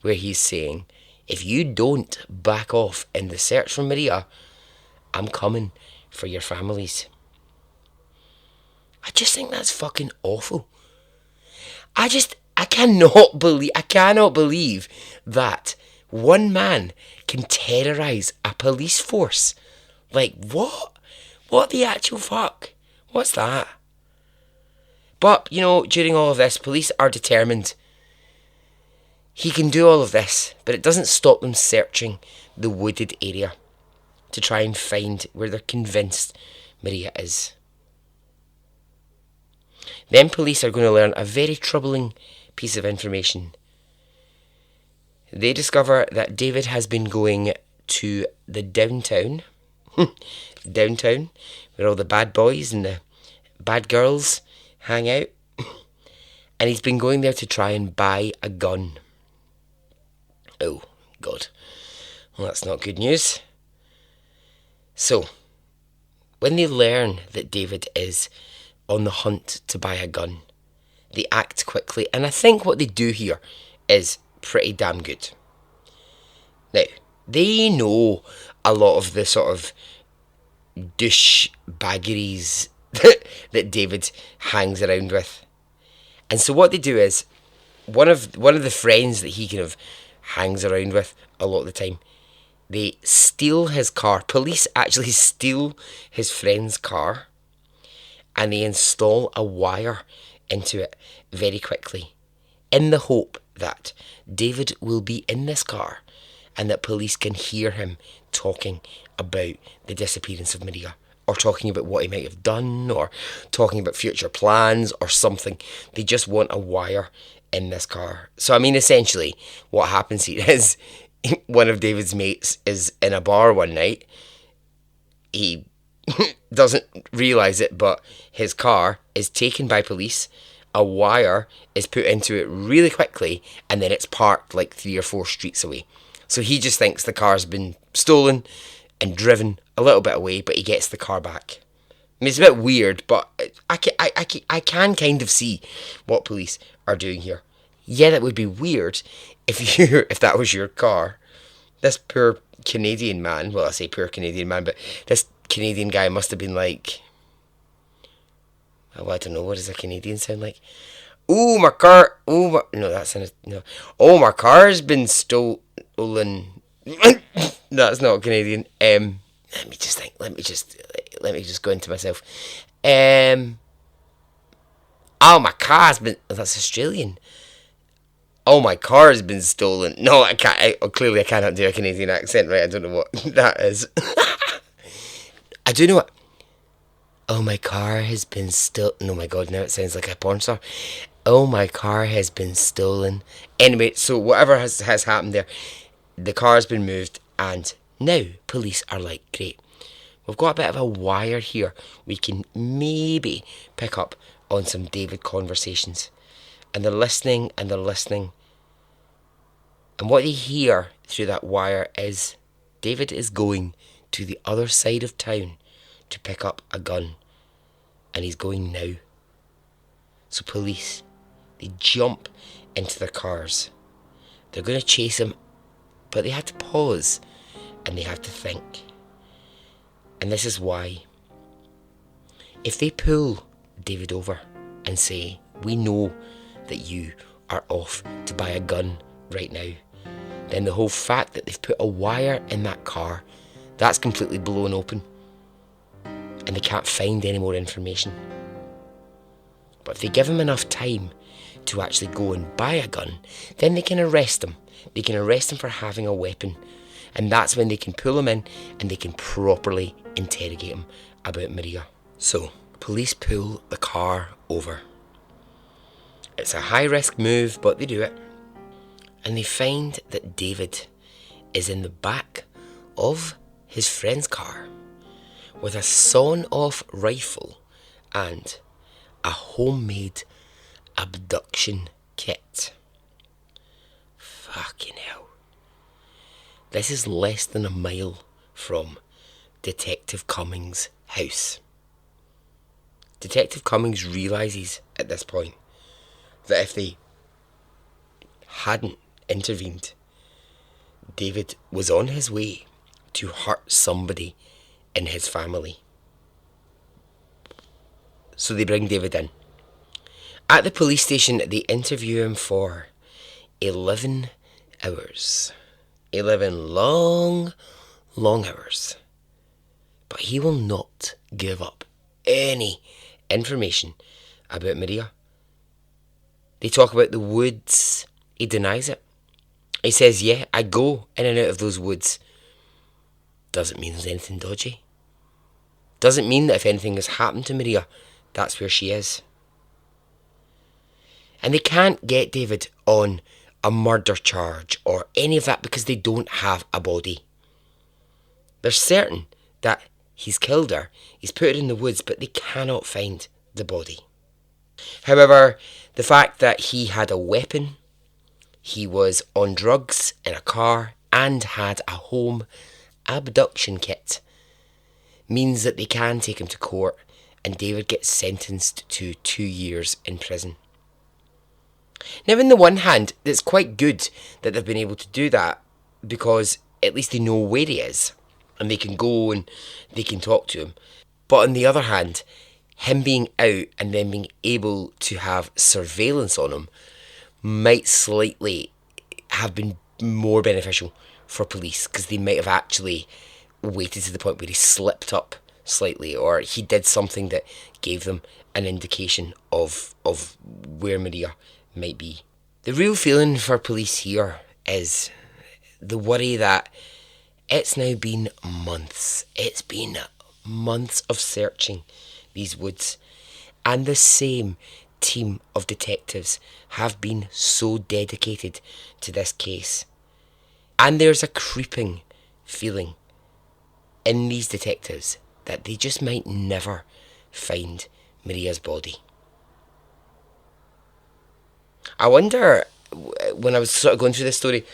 where he's saying, if you don't back off in the search for Maria, I'm coming for your families. I just think that's fucking awful. I cannot believe that one man can terrorise a police force. Like, what? What the actual fuck? What's that? But, during all of this, police are determined. He can do all of this, but it doesn't stop them searching the wooded area to try and find where they're convinced Maria is. Then police are going to learn a very troubling piece of information. They discover that David has been going to the downtown, where all the bad boys and the bad girls hang out, and he's been going there to try and buy a gun. Oh, God. Well, that's not good news. So, when they learn that David is on the hunt to buy a gun, they act quickly, and I think what they do here is pretty damn good. Now, they know a lot of the sort of douchebaggeries that David hangs around with. And so what they do is, one of the friends that he kind of hangs around with a lot of the time, they steal his car. Police actually steal his friend's car, and they install a wire into it very quickly, in the hope that David will be in this car and that police can hear him talking about the disappearance of Maria, or talking about what he might have done, or talking about future plans or something. They just want a wire in this car. So, I mean, essentially, what happens here is one of David's mates is in a bar one night. He doesn't realise it, but his car is taken by police. A wire is put into it really quickly, and then it's parked like 3 or 4 streets away. So he just thinks the car's been stolen and driven a little bit away, but he gets the car back. I mean, it's a bit weird, but I can kind of see what police are doing here. Yeah, that would be weird if that was your car. This poor Canadian man, well, I say poor Canadian man, but this Canadian guy must have been like, oh, I don't know, what does a Canadian sound like? Ooh, my car, no, that's no. Oh, my car's been stolen. That's not Canadian. Let me just think. Let me just go into myself. Oh, my car's been. That's Australian. Oh, my car has been stolen. No, I can't. Clearly, I cannot do a Canadian accent, right? I don't know what that is. I do know what. Oh, my car has been stolen. Oh, my God, now it sounds like a porn star. Oh, my car has been stolen. Anyway, so whatever has happened there, the car has been moved, and now police are like, great, we've got a bit of a wire here. We can maybe pick up on some David conversations. And they're listening, and they're listening. And what they hear through that wire is David is going to the other side of town to pick up a gun. And he's going now. So police, they jump into their cars. They're going to chase him, but they have to pause and they have to think. And this is why. If they pull David over and say, we know that you are off to buy a gun right now, then the whole fact that they've put a wire in that car, that's completely blown open. And they can't find any more information. But if they give him enough time to actually go and buy a gun, then they can arrest him. They can arrest him for having a weapon. And that's when they can pull him in and they can properly interrogate him about Maria. So, police pull the car over. It's a high-risk move, but they do it. And they find that David is in the back of his friend's car with a sawn-off rifle and a homemade abduction kit. Fucking hell. This is less than a mile from Detective Cummings' house. Detective Cummings realises at this point that if they hadn't intervened, David was on his way to hurt somebody in his family. So they bring David in. At the police station, they interview him for 11 hours. 11 long hours. But he will not give up any information about Maria. They talk about the woods. He denies it. He says, yeah, I go in and out of those woods. Doesn't mean there's anything dodgy. Doesn't mean that if anything has happened to Maria, that's where she is. And they can't get David on a murder charge or any of that because they don't have a body. They're certain that he's killed her, he's put her in the woods, but they cannot find the body. However, the fact that he had a weapon, he was on drugs in a car, and had a home abduction kit means that they can take him to court and David gets sentenced to 2 years in prison. Now, on the one hand, it's quite good that they've been able to do that because at least they know where he is and they can go and they can talk to him. But on the other hand, him being out and then being able to have surveillance on him might slightly have been more beneficial for police because they might have actually waited to the point where he slipped up slightly or he did something that gave them an indication of where Maria might be. The real feeling for police here is the worry that it's now been months. It's been months of searching these woods, and the same team of detectives have been so dedicated to this case. And there's a creeping feeling in these detectives that they just might never find Maria's body. I wonder, when I was sort of going through this story,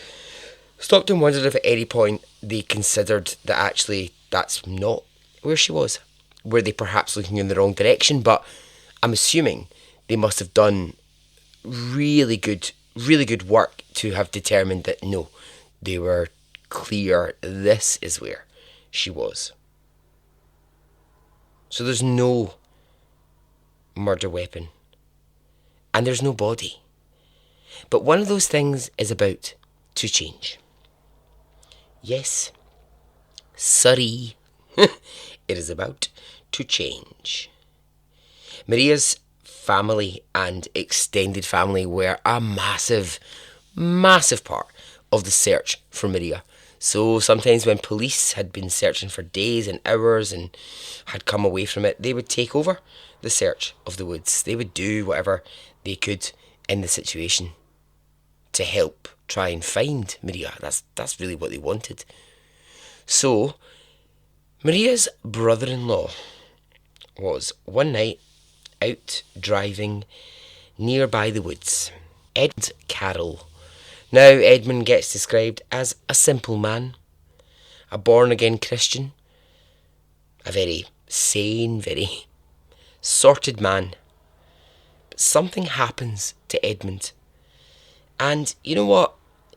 stopped and wondered if at any point they considered that actually that's not where she was. Were they perhaps looking in the wrong direction? But I'm assuming they must have done really good work to have determined that no, they were clear this is where she was. So there's no murder weapon and there's no body. But one of those things is about to change. Yes, sorry, it is about to change. Maria's family and extended family were a massive part of the search for Maria. So sometimes when police had been searching for days and hours and had come away from it, they would take over the search of the woods. They would do whatever they could in the situation to help try and find Maria. That's really what they wanted. So Maria's brother-in-law was one night out driving nearby the woods. Edmund Carroll. Now Edmund gets described as a simple man, a born-again Christian, a very sane, very sorted man. But something happens to Edmund. And you know what?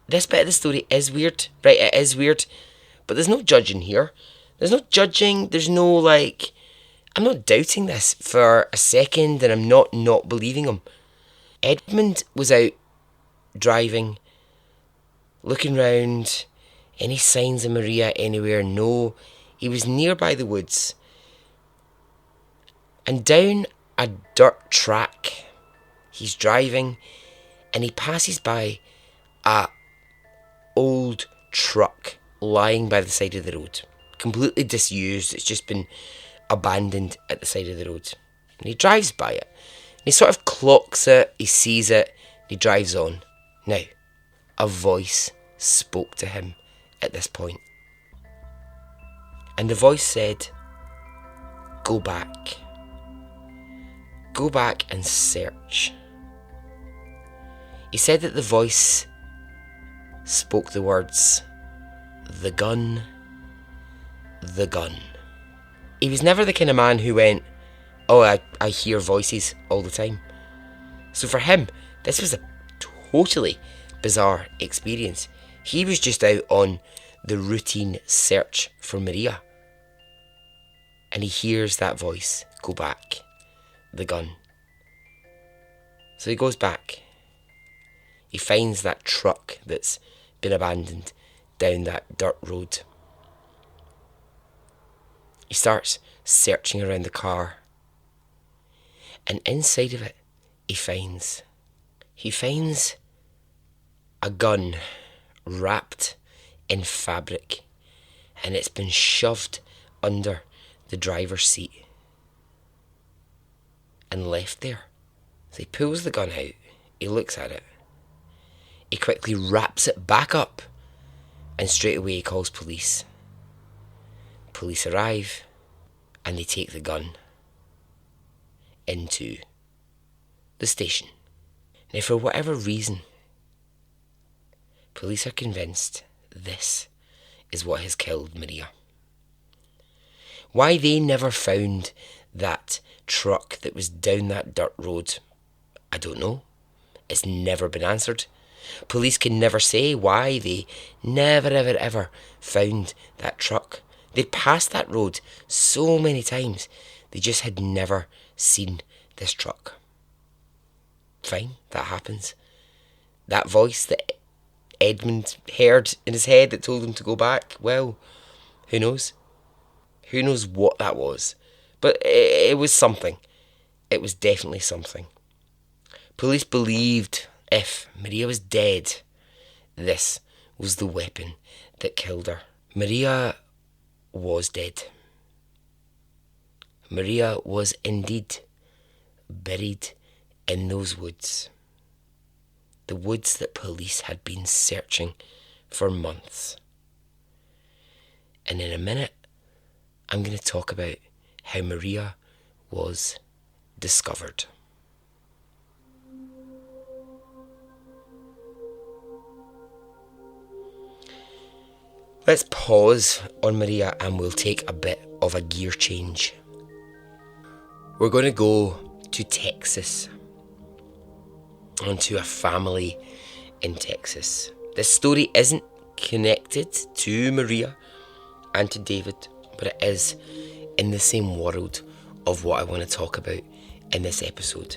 This bit of the story is weird. Right, it is weird. But there's no judging here. There's no judging. There's no like... I'm not doubting this for a second and I'm not believing him. Edmund was out driving, looking round. Any signs of Maria anywhere? No. He was nearby the woods. And down a dirt track He's driving and he passes by a old truck lying by the side of the road. Completely disused. It's just been abandoned at the side of the road. And he drives by it. And he sort of clocks it. He sees it. He drives on. Now, a voice spoke to him at this point. And the voice said, "Go back. Go back and search." He said that the voice spoke the words, "The gun, the gun." He was never the kind of man who went, "Oh, I hear voices all the time." So for him, this was a totally bizarre experience. He was just out on the routine search for Maria. And he hears that voice, "Go back, the gun." So he goes back. He finds that truck that's been abandoned down that dirt road. He starts searching around the car. And inside of it, he finds a gun wrapped in fabric. And it's been shoved under the driver's seat and left there. So he pulls the gun out. He looks at it. He quickly wraps it back up. And straight away he calls police. Police arrive and they take the gun into the station. Now, for whatever reason, police are convinced this is what has killed Maria. Why they never found that truck that was down that dirt road, I don't know. It's never been answered. Police can never say why they never ever found that truck. They'd passed that road so many times, they just had never seen this truck. Fine, that happens. That voice that Edmund heard in his head that told him to go back, well, who knows? Who knows what that was? But it was something. It was definitely something. Police believed if Maria was dead, this was the weapon that killed her. Maria was dead. Maria was indeed buried in those woods. The woods that police had been searching for months. And in a minute, I'm going to talk about how Maria was discovered. Let's pause on Maria and we'll take a bit of a gear change. We're going to go to Texas, onto a family in Texas. This story isn't connected to Maria and to David, but it is in the same world of what I want to talk about in this episode.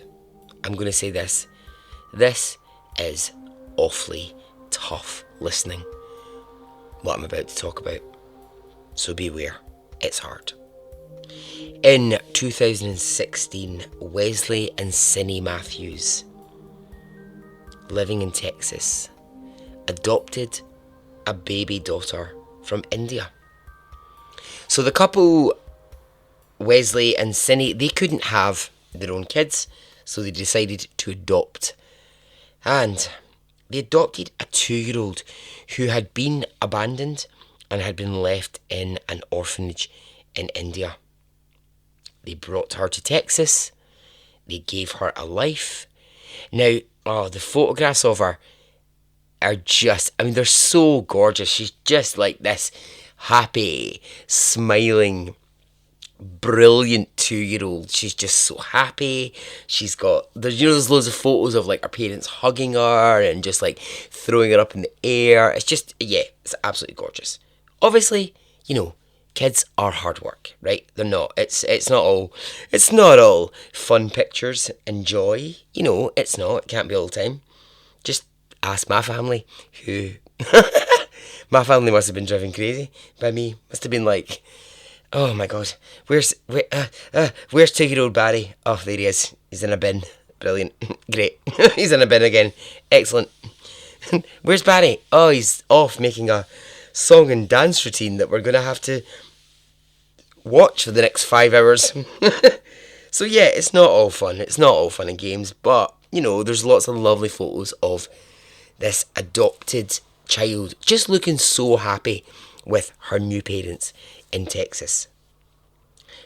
I'm going to say this. This is awfully tough listening, what I'm about to talk about. So beware, it's hard. In 2016, Wesley and Cindy Matthews, living in Texas, adopted a baby daughter from India. So the couple, Wesley and Cindy, they couldn't have their own kids, so they decided to adopt. And they adopted a 2-year-old who had been abandoned and had been left in an orphanage in India. They brought her to Texas. They gave her a life. Now, the photographs of her are just, they're so gorgeous. She's just like this happy, smiling, brilliant 2-year-old. She's just so happy. She's got, there's loads of photos of like her parents hugging her and just like throwing her up in the air. It's just, it's absolutely gorgeous. Obviously, kids are hard work, right? They're not. It's not all fun pictures and joy. It's not. It can't be all the time. Just ask my family, who my family must have been driven crazy by me. Must have been like, oh my god, where's 2-year-old Barry? Oh, there he is. He's in a bin. Brilliant. Great. He's in a bin again. Excellent. Where's Barry? Oh, he's off making a song and dance routine that we're going to have to watch for the next 5 hours. So yeah, it's not all fun. It's not all fun and games, but, you know, there's lots of lovely photos of this adopted child just looking so happy with her new parents in Texas.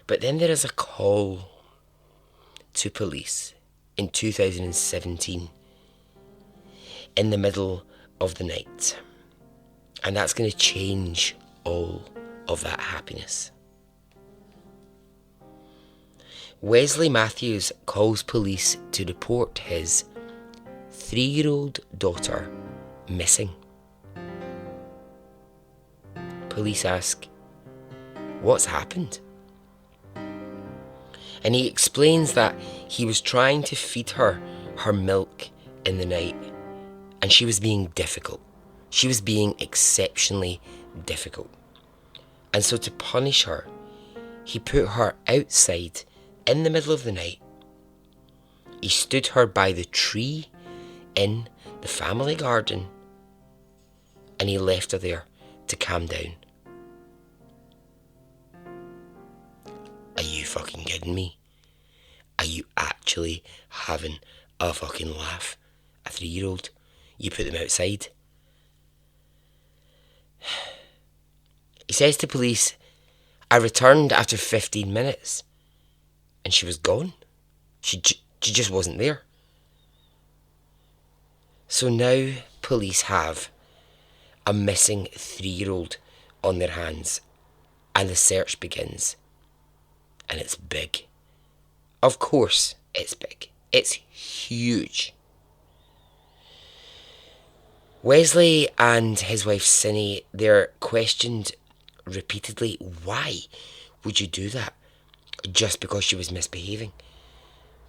But then there is a call to police in 2017 in the middle of the night. And that's going to change all of that happiness. Wesley Matthews calls police to report his 3-year-old daughter missing. Police ask, "What's happened?" And he explains that he was trying to feed her milk in the night, and she was being difficult. She was being exceptionally difficult. And so to punish her, he put her outside in the middle of the night. He stood her by the tree in the family garden, and he left her there to calm down. Are you fucking kidding me? Are you actually having a fucking laugh? A 3-year-old? You put them outside? He says to police, "I returned after 15 minutes and she was gone. She just wasn't there." So now police have a missing 3-year-old on their hands, and the search begins. And it's big. Of course it's big. It's huge. Wesley and his wife Cindy, they're questioned repeatedly. Why would you do that? Just because she was misbehaving?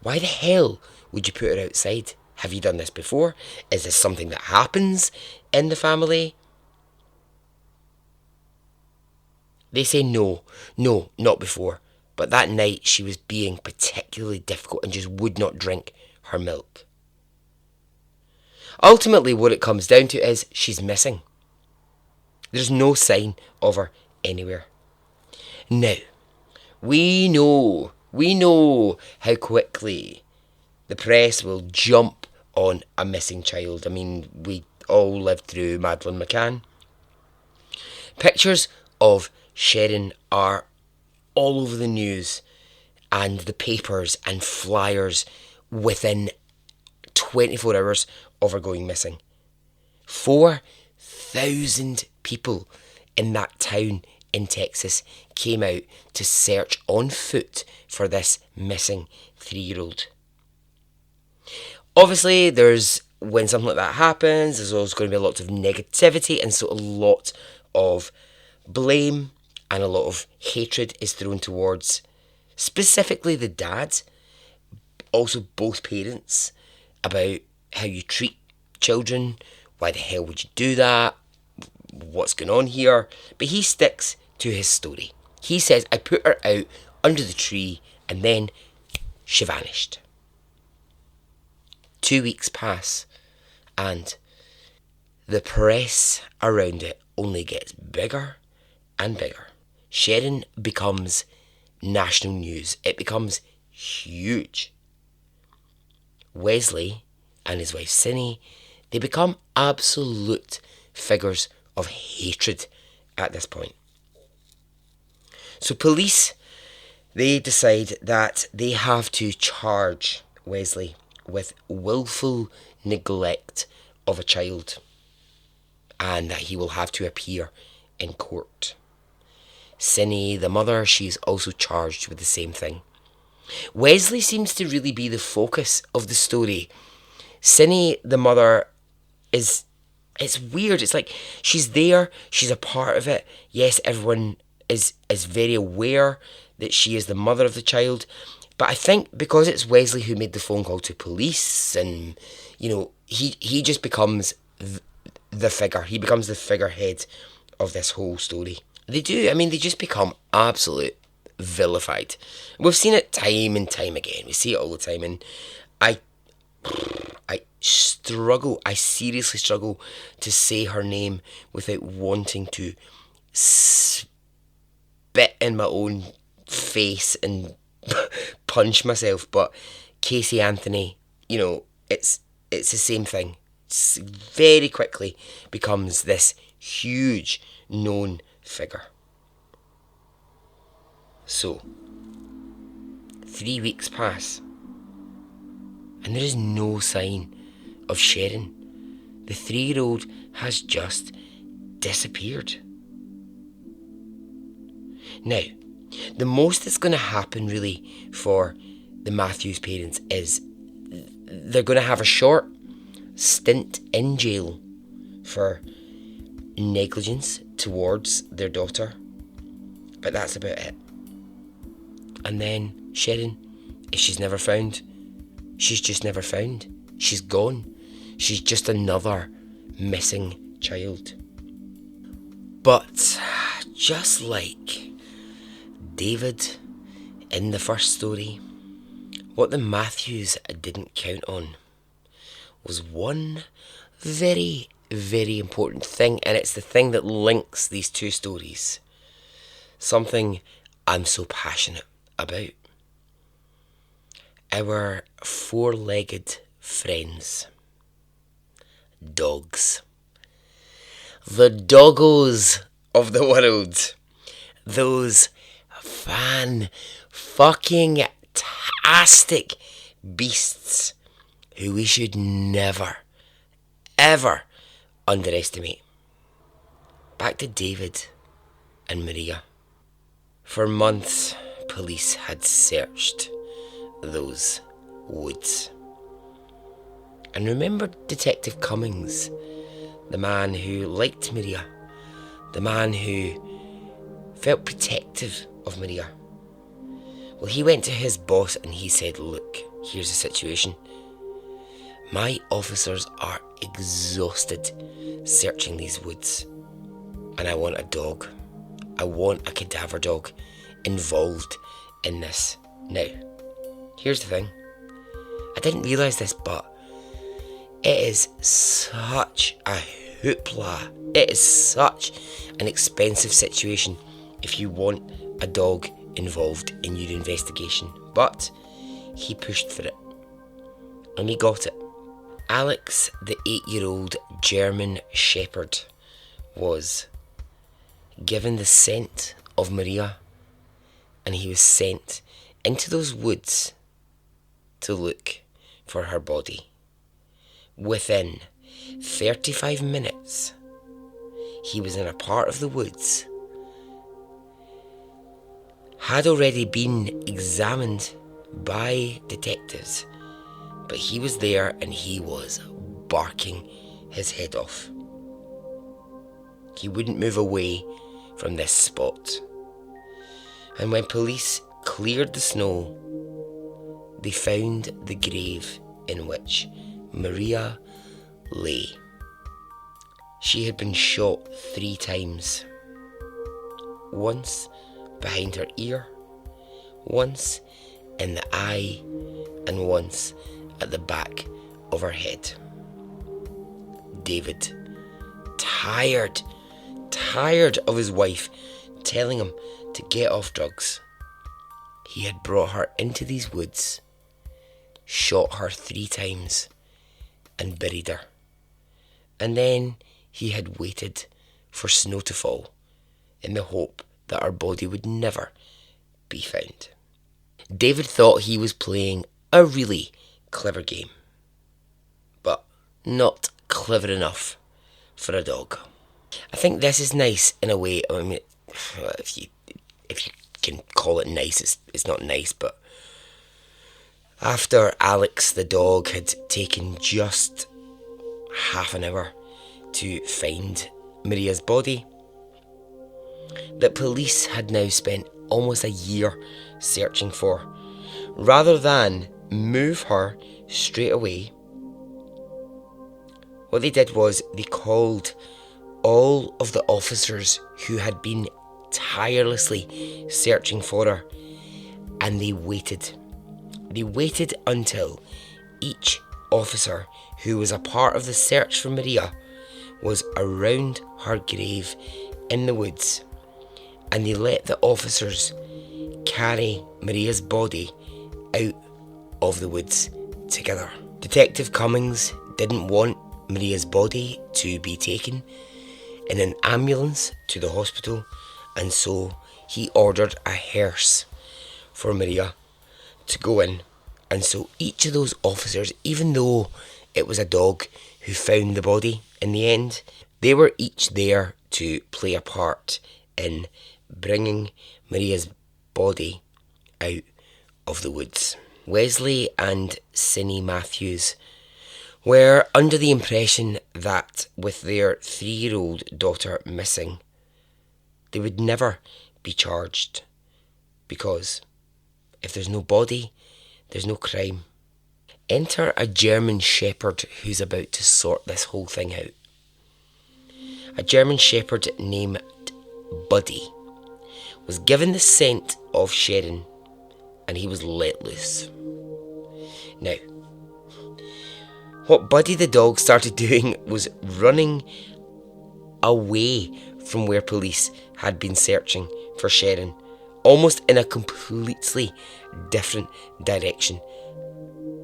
Why the hell would you put her outside? Have you done this before? Is this something that happens in the family? They say no, not before. But that night she was being particularly difficult and just would not drink her milk. Ultimately, what it comes down to is she's missing. There's no sign of her anywhere. Now, we know how quickly the press will jump on a missing child. I mean, we all lived through Madeleine McCann. Pictures of Sharon are all over the news and the papers and flyers within 24 hours of her going missing. 4,000 people in that town in Texas came out to search on foot for this missing 3-year-old. Obviously, when something like that happens, there's always going to be a lot of negativity, and so a lot of blame and a lot of hatred is thrown towards specifically the dad, also both parents, about how you treat children. Why the hell would you do that? What's going on here? But he sticks to his story. He says, "I put her out under the tree and then she vanished." 2 weeks pass and the press around it only gets bigger and bigger. Sharon becomes national news. It becomes huge. Wesley and his wife Cindy, they become absolute figures of hatred at this point. So police, they decide that they have to charge Wesley with willful neglect of a child, and that he will have to appear in court. Cindy, the mother, she's also charged with the same thing. Wesley seems to really be the focus of the story. Cindy, the mother, it's weird. It's like she's there, she's a part of it. Yes, everyone is very aware that she is the mother of the child. But I think because it's Wesley who made the phone call to police, and, you know, he just becomes the figure. He becomes the figurehead of this whole story. They do. I mean, they just become absolute vilified. We've seen it time and time again. We see it all the time, and I I seriously struggle to say her name without wanting to spit in my own face and punch myself. But Casey Anthony, it's the same thing. Very quickly becomes this huge known figure. So, 3 weeks pass, and there is no sign of Sharon. The 3-year-old has just disappeared. Now, the most that's going to happen really for the Matthews parents is they're going to have a short stint in jail for negligence towards their daughter, but that's about it. And then Sharon, if she's never found, she's just never found. She's gone. She's just another missing child. But just like David in the first story, what the Matthews didn't count on was one very, very important thing, and it's the thing that links these two stories. Something I'm so passionate about. Our four-legged friends. Dogs. The doggos of the world. Those fan-fucking-tastic beasts who we should never, ever underestimate. Back to David and Maria. For months, police had searched those woods. And remember Detective Cummings, the man who liked Maria, the man who felt protective of Maria. Well, he went to his boss and he said, look, here's the situation. My officers are exhausted searching these woods, and I want a dog. I want a cadaver dog involved in this. Now, here's the thing. I didn't realise this, but it is such a hoopla. It is such an expensive situation if you want a dog involved in your investigation. But he pushed for it, and he got it. Alex, the 8-year-old German Shepherd, was given the scent of Maria, and he was sent into those woods to look for her body. Within 35 minutes, he was in a part of the woods, had already been examined by detectives, but he was there and he was barking his head off. He wouldn't move away from this spot. And when police cleared the snow, they found the grave in which Maria lay. She had been shot 3 times. Once behind her ear, once in the eye, and once at the back of her head. David, tired of his wife telling him to get off drugs, he had brought her into these woods, shot her 3 times, and buried her. And then he had waited for snow to fall in the hope that her body would never be found. David thought he was playing a really clever game, but not clever enough for a dog. I think this is nice in a way. I mean, if you can call it nice, it's not nice, but after Alex the dog had taken just half an hour to find Maria's body, that police had now spent almost a year searching for. Rather than move her straight away, what they did was they called all of the officers who had been tirelessly searching for her, and they waited. They waited until each officer who was a part of the search for Maria was around her grave in the woods, and they let the officers carry Maria's body out of the woods together. Detective Cummings didn't want Maria's body to be taken in an ambulance to the hospital, and so he ordered a hearse for Maria to go in. And so each of those officers, even though it was a dog who found the body in the end, they were each there to play a part in bringing Maria's body out of the woods. Wesley and Cindy Matthews were under the impression that with their 3-year-old daughter missing, they would never be charged, because if there's no body, there's no crime. Enter a German Shepherd who's about to sort this whole thing out. A German Shepherd named Buddy was given the scent of Sharon, and he was let loose. Now, what Buddy the dog started doing was running away from where police had been searching for Sharon, almost in a completely different direction.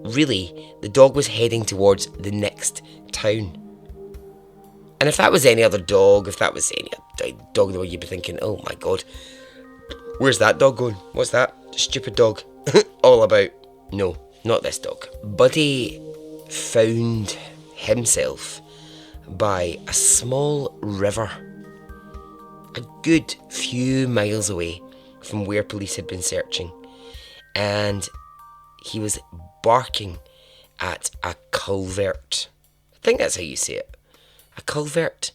Really, the dog was heading towards the next town. And if that was any other dog, if that was any dog, you'd be thinking, oh my god, where's that dog going? What's that stupid dog all about? No, not this dog. Buddy found himself by a small river, a good few miles away from where police had been searching, and he was barking at a culvert. I think that's how you say it. A culvert.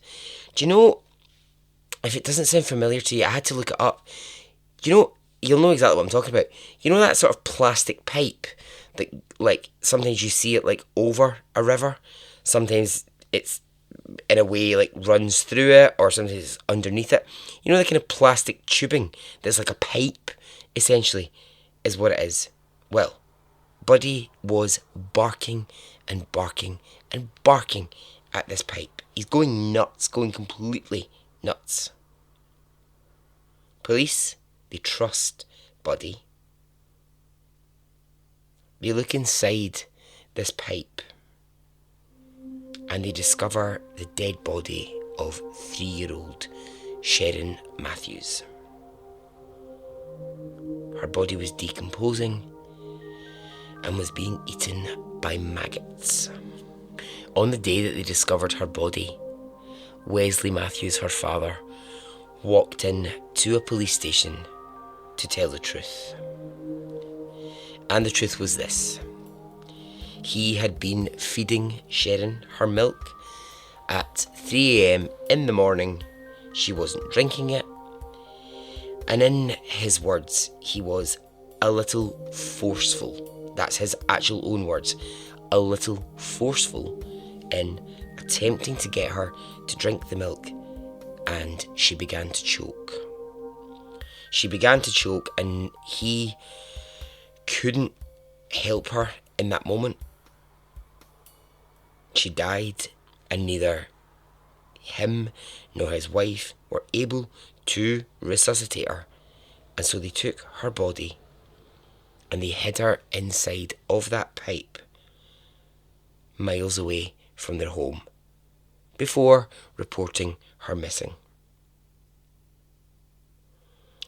Do you know, if it doesn't sound familiar to you, I had to look it up. You know, you'll know exactly what I'm talking about. You know that sort of plastic pipe that, like, sometimes you see it like over a river, sometimes it's in a way like runs through it, or sometimes it's underneath it. You know, the kind of plastic tubing that's like a pipe, essentially, is what it is. Well, Buddy was barking and barking and barking at this pipe. He's going nuts, going completely nuts. Police, they trust Buddy. They look inside this pipe and they discover the dead body of 3-year-old Sharon Matthews. Her body was decomposing and was being eaten by maggots. On the day that they discovered her body, Wesley Matthews, her father, walked in to a police station to tell the truth. And the truth was this: he had been feeding Sharon her milk at 3 a.m. in the morning. She wasn't drinking it, and in his words, he was a little forceful. That's his actual own words. A little forceful in attempting to get her to drink the milk, and she began to choke. She began to choke, and he couldn't help her in that moment. She died, and neither him nor his wife were able to resuscitate her, and so they took her body and they hid her inside of that pipe miles away from their home before reporting her missing.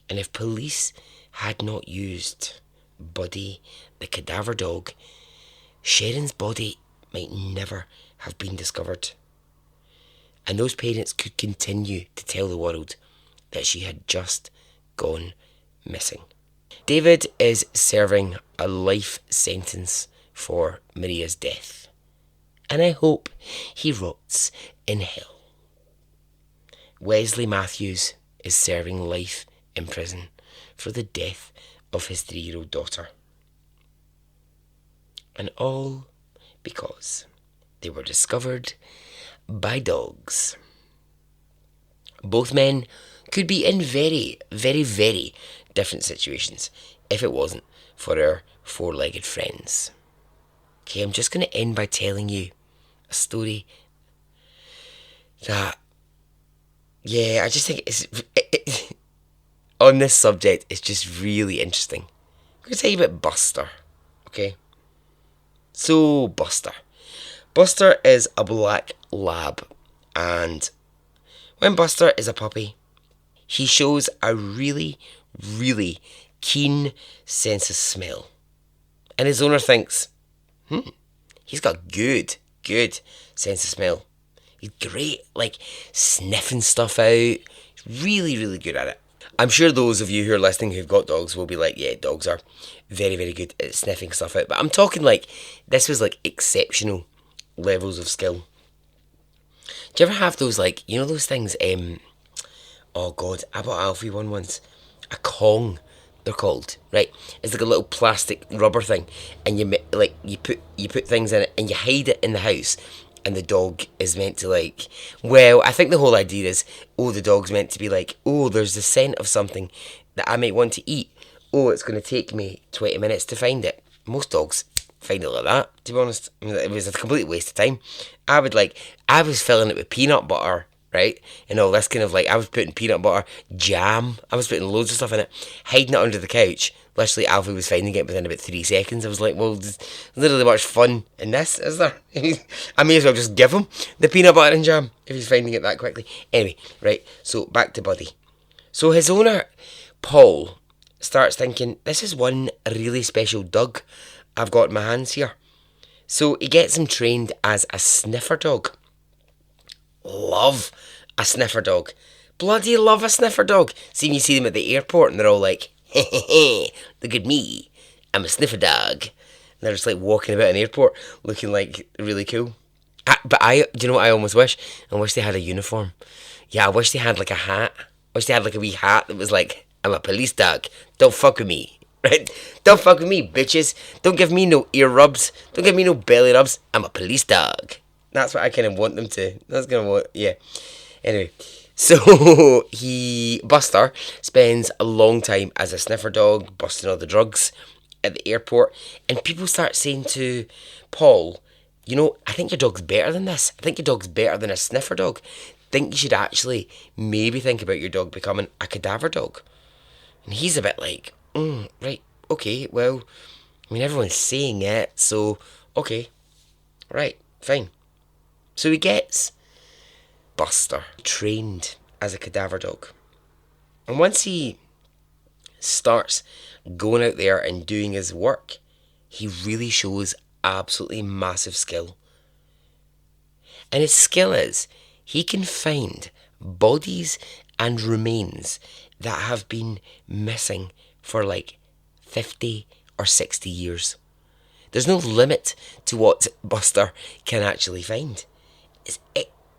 And if police had not used Buddy, the cadaver dog, Sharon's body might never have been discovered, and those parents could continue to tell the world that she had just gone missing. David is serving a life sentence for Maria's death, and I hope he rots in hell. Wesley Matthews is serving life in prison for the death of his 3-year-old daughter. And all because they were discovered by dogs. Both men could be in very, very, very different situations if it wasn't for our 4-legged friends. Okay, I'm just going to end by telling you a story that, yeah, I just think on this subject, it's just really interesting. I'm going to tell you about Buster, okay? So, Buster. Buster is a black lab, and when Buster is a puppy, he shows a really, really keen sense of smell. And his owner thinks, he's got good sense of smell. He's great, like sniffing stuff out. He's really, really good at it. I'm sure those of you who are listening who've got dogs will be like, yeah, dogs are very, very good at sniffing stuff out. But I'm talking like, this was like exceptional levels of skill. Do you ever have those, like, you know those things, oh god, I bought Alfie one once. A Kong, they're called, right? It's like a little plastic rubber thing, and you put things in it, and you hide it in the house, and the dog is meant to, like, well, I think the whole idea is, the dog's meant to be like, there's the scent of something that I might want to eat. It's going to take me 20 minutes to find it. Most dogs find it like that, to be honest. I mean, it was a complete waste of time. I was filling it with peanut butter, right? And all this kind of, like, I was putting peanut butter, jam, I was putting loads of stuff in it, hiding it under the couch. Literally, Alfie was finding it within about 3 seconds. I was like, well, there's literally much fun in this, is there? I may as well just give him the peanut butter and jam if he's finding it that quickly. Anyway, right, so back to Buddy. So his owner, Paul, starts thinking, this is one really special dog I've got in my hands here. So he gets him trained as a sniffer dog. Love a sniffer dog. Bloody love a sniffer dog. See, when you see them at the airport and they're all like, hey, look at me, I'm a sniffer dog. And they're just like walking about an airport looking like really cool. Do you know what I almost wish? I wish they had a uniform. Yeah, I wish they had like a hat. I wish they had like a wee hat that was like, I'm a police dog. Don't fuck with me. Right? Don't fuck with me, bitches. Don't give me no ear rubs. Don't give me no belly rubs. I'm a police dog. That's what I kind of want them to. That's kind of what, yeah. Anyway, so Buster spends a long time as a sniffer dog, busting all the drugs at the airport, and people start saying to Paul, you know, I think your dog's better than this. I think your dog's better than a sniffer dog. I think you should actually maybe think about your dog becoming a cadaver dog. And he's a bit like, right, okay, well, I mean, everyone's saying it, so, okay, right, fine. So he gets Buster trained as a cadaver dog. And once he starts going out there and doing his work, he really shows absolutely massive skill. And his skill is, he can find bodies and remains that have been missing for like 50 or 60 years. There's no limit to what Buster can actually find.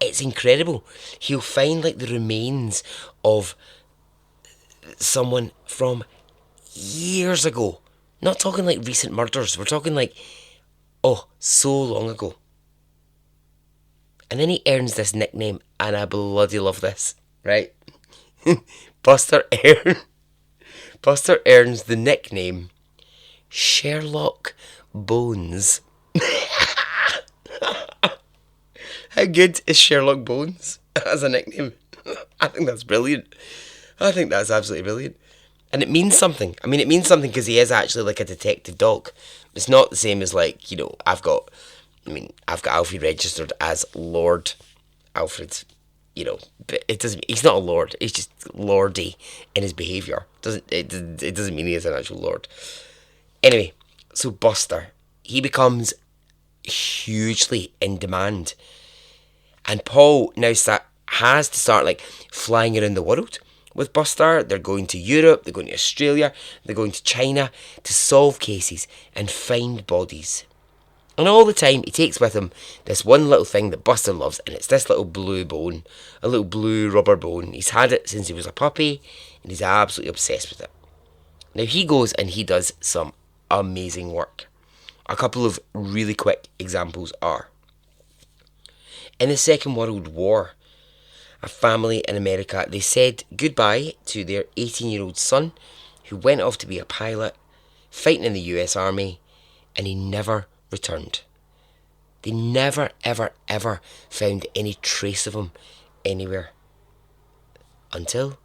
It's incredible. He'll find like the remains of someone from years ago. Not talking like recent murders. We're talking like, so long ago. And then he earns this nickname, and I bloody love this, right? Buster earns the nickname Sherlock Bones. How good is Sherlock Bones as a nickname? I think that's brilliant. I think that's absolutely brilliant. And it means something. I mean, it means something because he is actually like a detective dog. It's not the same as like, you know, I've got Alfie registered as Lord Alfred, you know, but he's not a lord, he's just lordy in his behaviour. It doesn't mean he is an actual lord. Anyway, so Buster, he becomes hugely in demand. And Paul now has to start like flying around the world with Buster. They're going to Europe, they're going to Australia, they're going to China to solve cases and find bodies. And all the time he takes with him this one little thing that Buster loves, and it's this little blue bone, a little blue rubber bone. He's had it since he was a puppy, and he's absolutely obsessed with it. Now he goes and he does some amazing work. A couple of really quick examples are, in the Second World War, a family in America, they said goodbye to their 18-year-old son, who went off to be a pilot, fighting in the US Army, and he never returned. They never, ever, ever found any trace of him anywhere. Until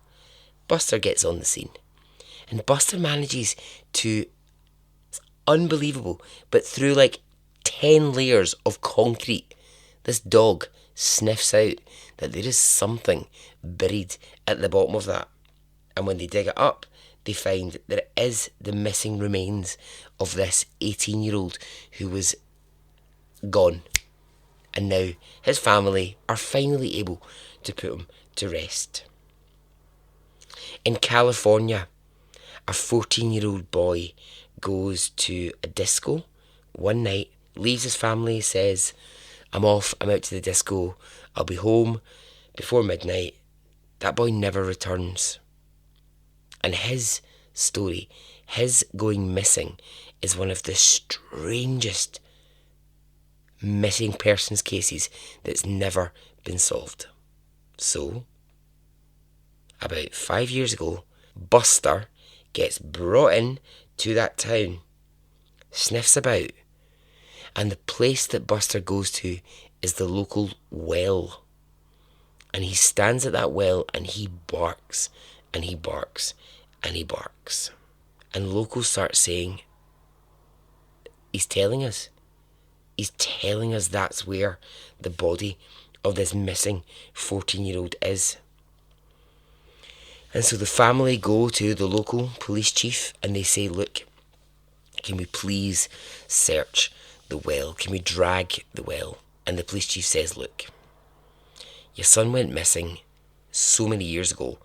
Buster gets on the scene. And Buster manages to, it's unbelievable, but through like 10 layers of concrete, this dog sniffs out that there is something buried at the bottom of that. And when they dig it up, they find that it is the missing remains of this 18-year-old who was gone. And now his family are finally able to put him to rest. In California, a 14-year-old boy goes to a disco one night, leaves his family, says, I'm off, I'm out to the disco, I'll be home before midnight. That boy never returns. And his story, his going missing, is one of the strangest missing persons cases that's never been solved. So, about 5 years ago, Buster gets brought in to that town, sniffs about, and the place that Buster goes to is the local well. And he stands at that well and he barks, and he barks, and he barks. And locals start saying, he's telling us that's where the body of this missing 14-year-old is. And so the family go to the local police chief and they say, look, can we please search the well? Can we drag the well? And the police chief says, look, your son went missing so many years ago.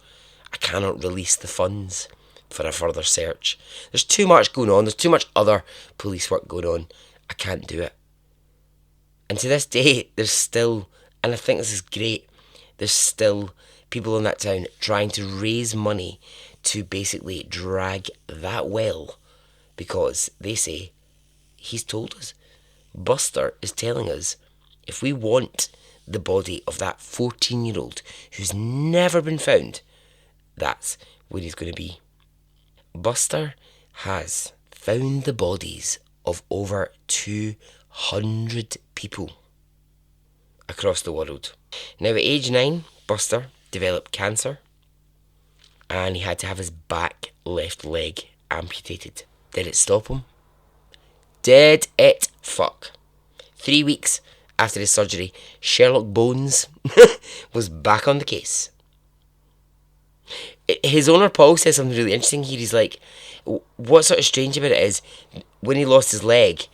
I cannot release the funds for a further search. There's too much going on. There's too much other police work going on. I can't do it. And to this day, there's still, and I think this is great, there's still people in that town trying to raise money to basically drag that well, because they say, he's told us, Buster is telling us, if we want the body of that 14-year-old who's never been found, that's where he's going to be. Buster has found the bodies of over 200 people across the world. Now at age 9, Buster developed cancer and he had to have his back left leg amputated. Did it stop him? Did it fuck? 3 weeks after his surgery, Sherlock Bones was back on the case. His owner Paul says something really interesting here. He's like, what's sort of strange about it is, when he lost his leg,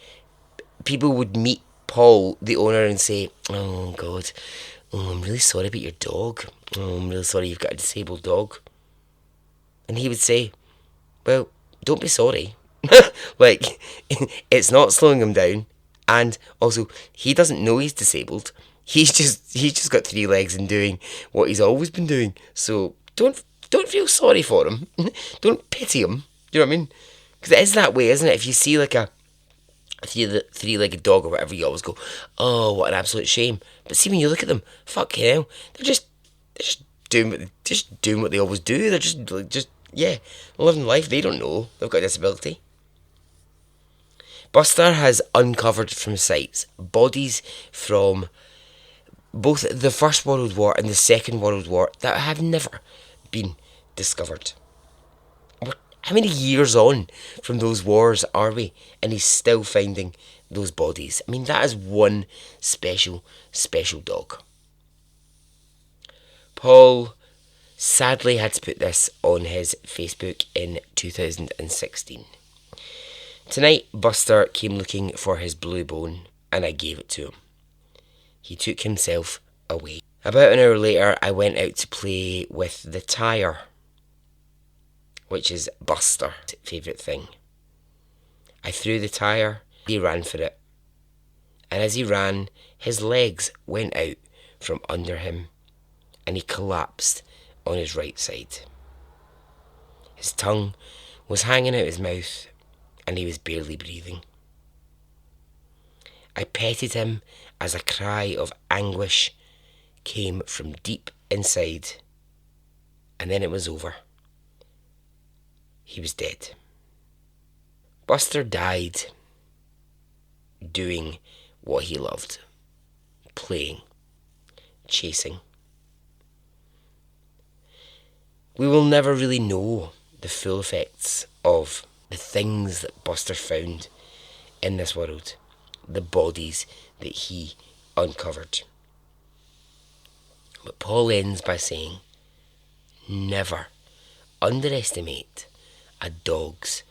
people would meet Paul, the owner, and say, oh God, I'm really sorry about your dog. I'm really sorry you've got a disabled dog. And he would say, well, don't be sorry. Like, it's not slowing him down. And also, he doesn't know he's disabled. He's just got 3 legs and doing what he's always been doing. So don't feel sorry for him. Don't pity him. Do you know what I mean? Because it is that way, isn't it? If you see like a three-legged dog or whatever, you always go, oh, what an absolute shame. But see, when you look at them, fuck hell, they're just doing what they always do. They're just living life. They don't know they've got a disability. Buster has uncovered from sites bodies from both the First World War and the Second World War that have never been discovered. How many years on from those wars are we? And he's still finding those bodies. I mean, that is one special dog. Paul sadly had to put this on his Facebook in 2016. Tonight, Buster came looking for his blue bone, and I gave it to him. He took himself away. About an hour later, I went out to play with the tyre, which is Buster's favourite thing. I threw the tyre, he ran for it, and as he ran, his legs went out from under him, and he collapsed on his right side. His tongue was hanging out his mouth, and he was barely breathing. I petted him as a cry of anguish came from deep inside, and then it was over. He was dead. Buster died doing what he loved. Playing. Chasing. We will never really know the full effects of the things that Buster found in this world. The bodies that he uncovered. But Paul ends by saying, never underestimate a dog's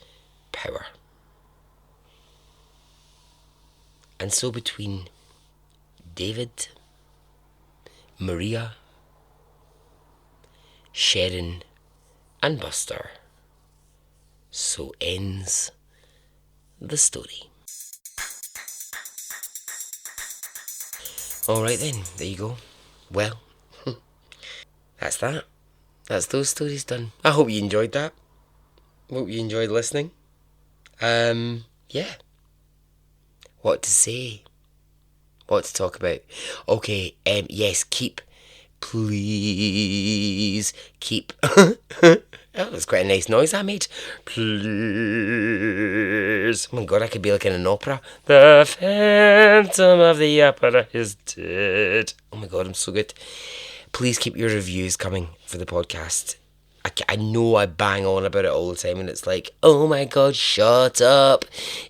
power. And so between David, Maria, Sharon and Buster, so ends the story. Alright then, there you go. Well, that's that. That's those stories done. I hope you enjoyed that. Hope you enjoyed listening. Yeah. What to say? What to talk about? Okay, yes, please keep. That was quite a nice noise I made. Please. Oh my god, I could be like in an opera. The Phantom of the Opera is dead. Oh my god, I'm so good. Please keep your reviews coming for the podcast. I know I bang on about it all the time and it's like, oh my god, shut up.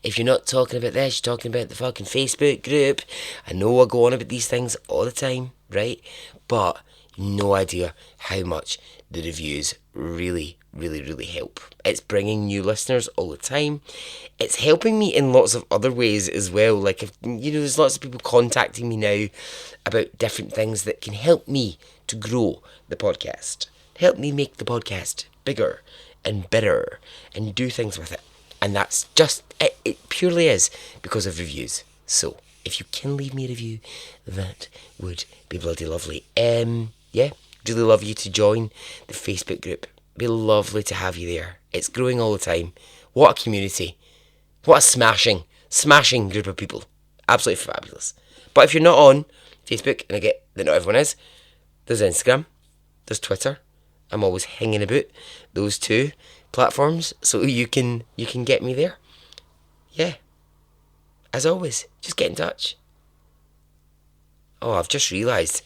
If you're not talking about this, you're talking about the fucking Facebook group. I know I go on about these things all the time, right? But no idea how much the reviews really help. It's bringing new listeners all the time. It's helping me in lots of other ways as well. Like, if there's lots of people contacting me now about different things that can help me to grow the podcast. Help me make the podcast bigger and better and do things with it. And that's just, it purely is because of reviews. So, if you can leave me a review, that would be bloody lovely. Yeah, really love you to join the Facebook group. Be lovely to have you there. It's growing all the time. What a community. What a smashing group of people. Absolutely fabulous. But if you're not on Facebook, and I get that not everyone is, there's Instagram, there's Twitter. I'm always hanging about those two platforms, so you can get me there. Yeah. As always, just get in touch. Oh, I've just realised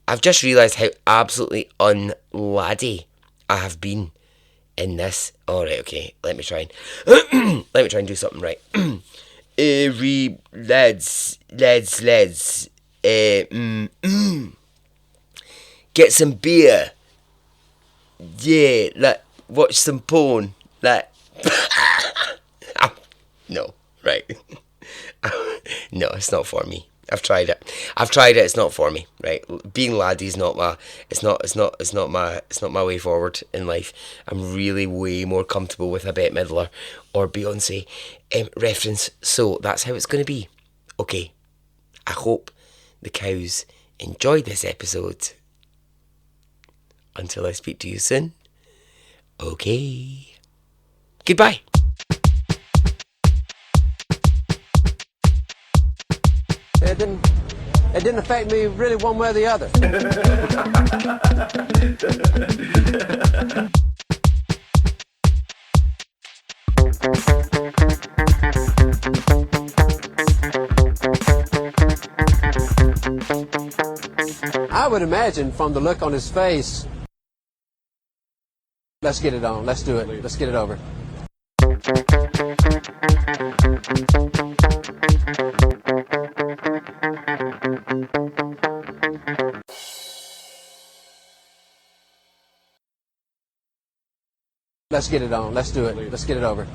how absolutely unladdie I have been in this. Alright, okay, let me try and do something right. Lads, get some beer. Yeah, watch some porn. No, right. No, it's not for me. I've tried it. It's not for me. Right, being laddie's not my. It's not my way forward in life. I'm really way more comfortable with a Bette Midler or Beyonce reference. So that's how it's going to be. Okay. I hope the cows enjoyed this episode. Until I speak to you soon. Okay. Goodbye. It didn't affect me really one way or the other. I would imagine from the look on his face, let's get it on, let's do it, let's get it over. Let's get it on. Let's do it. Let's get it over.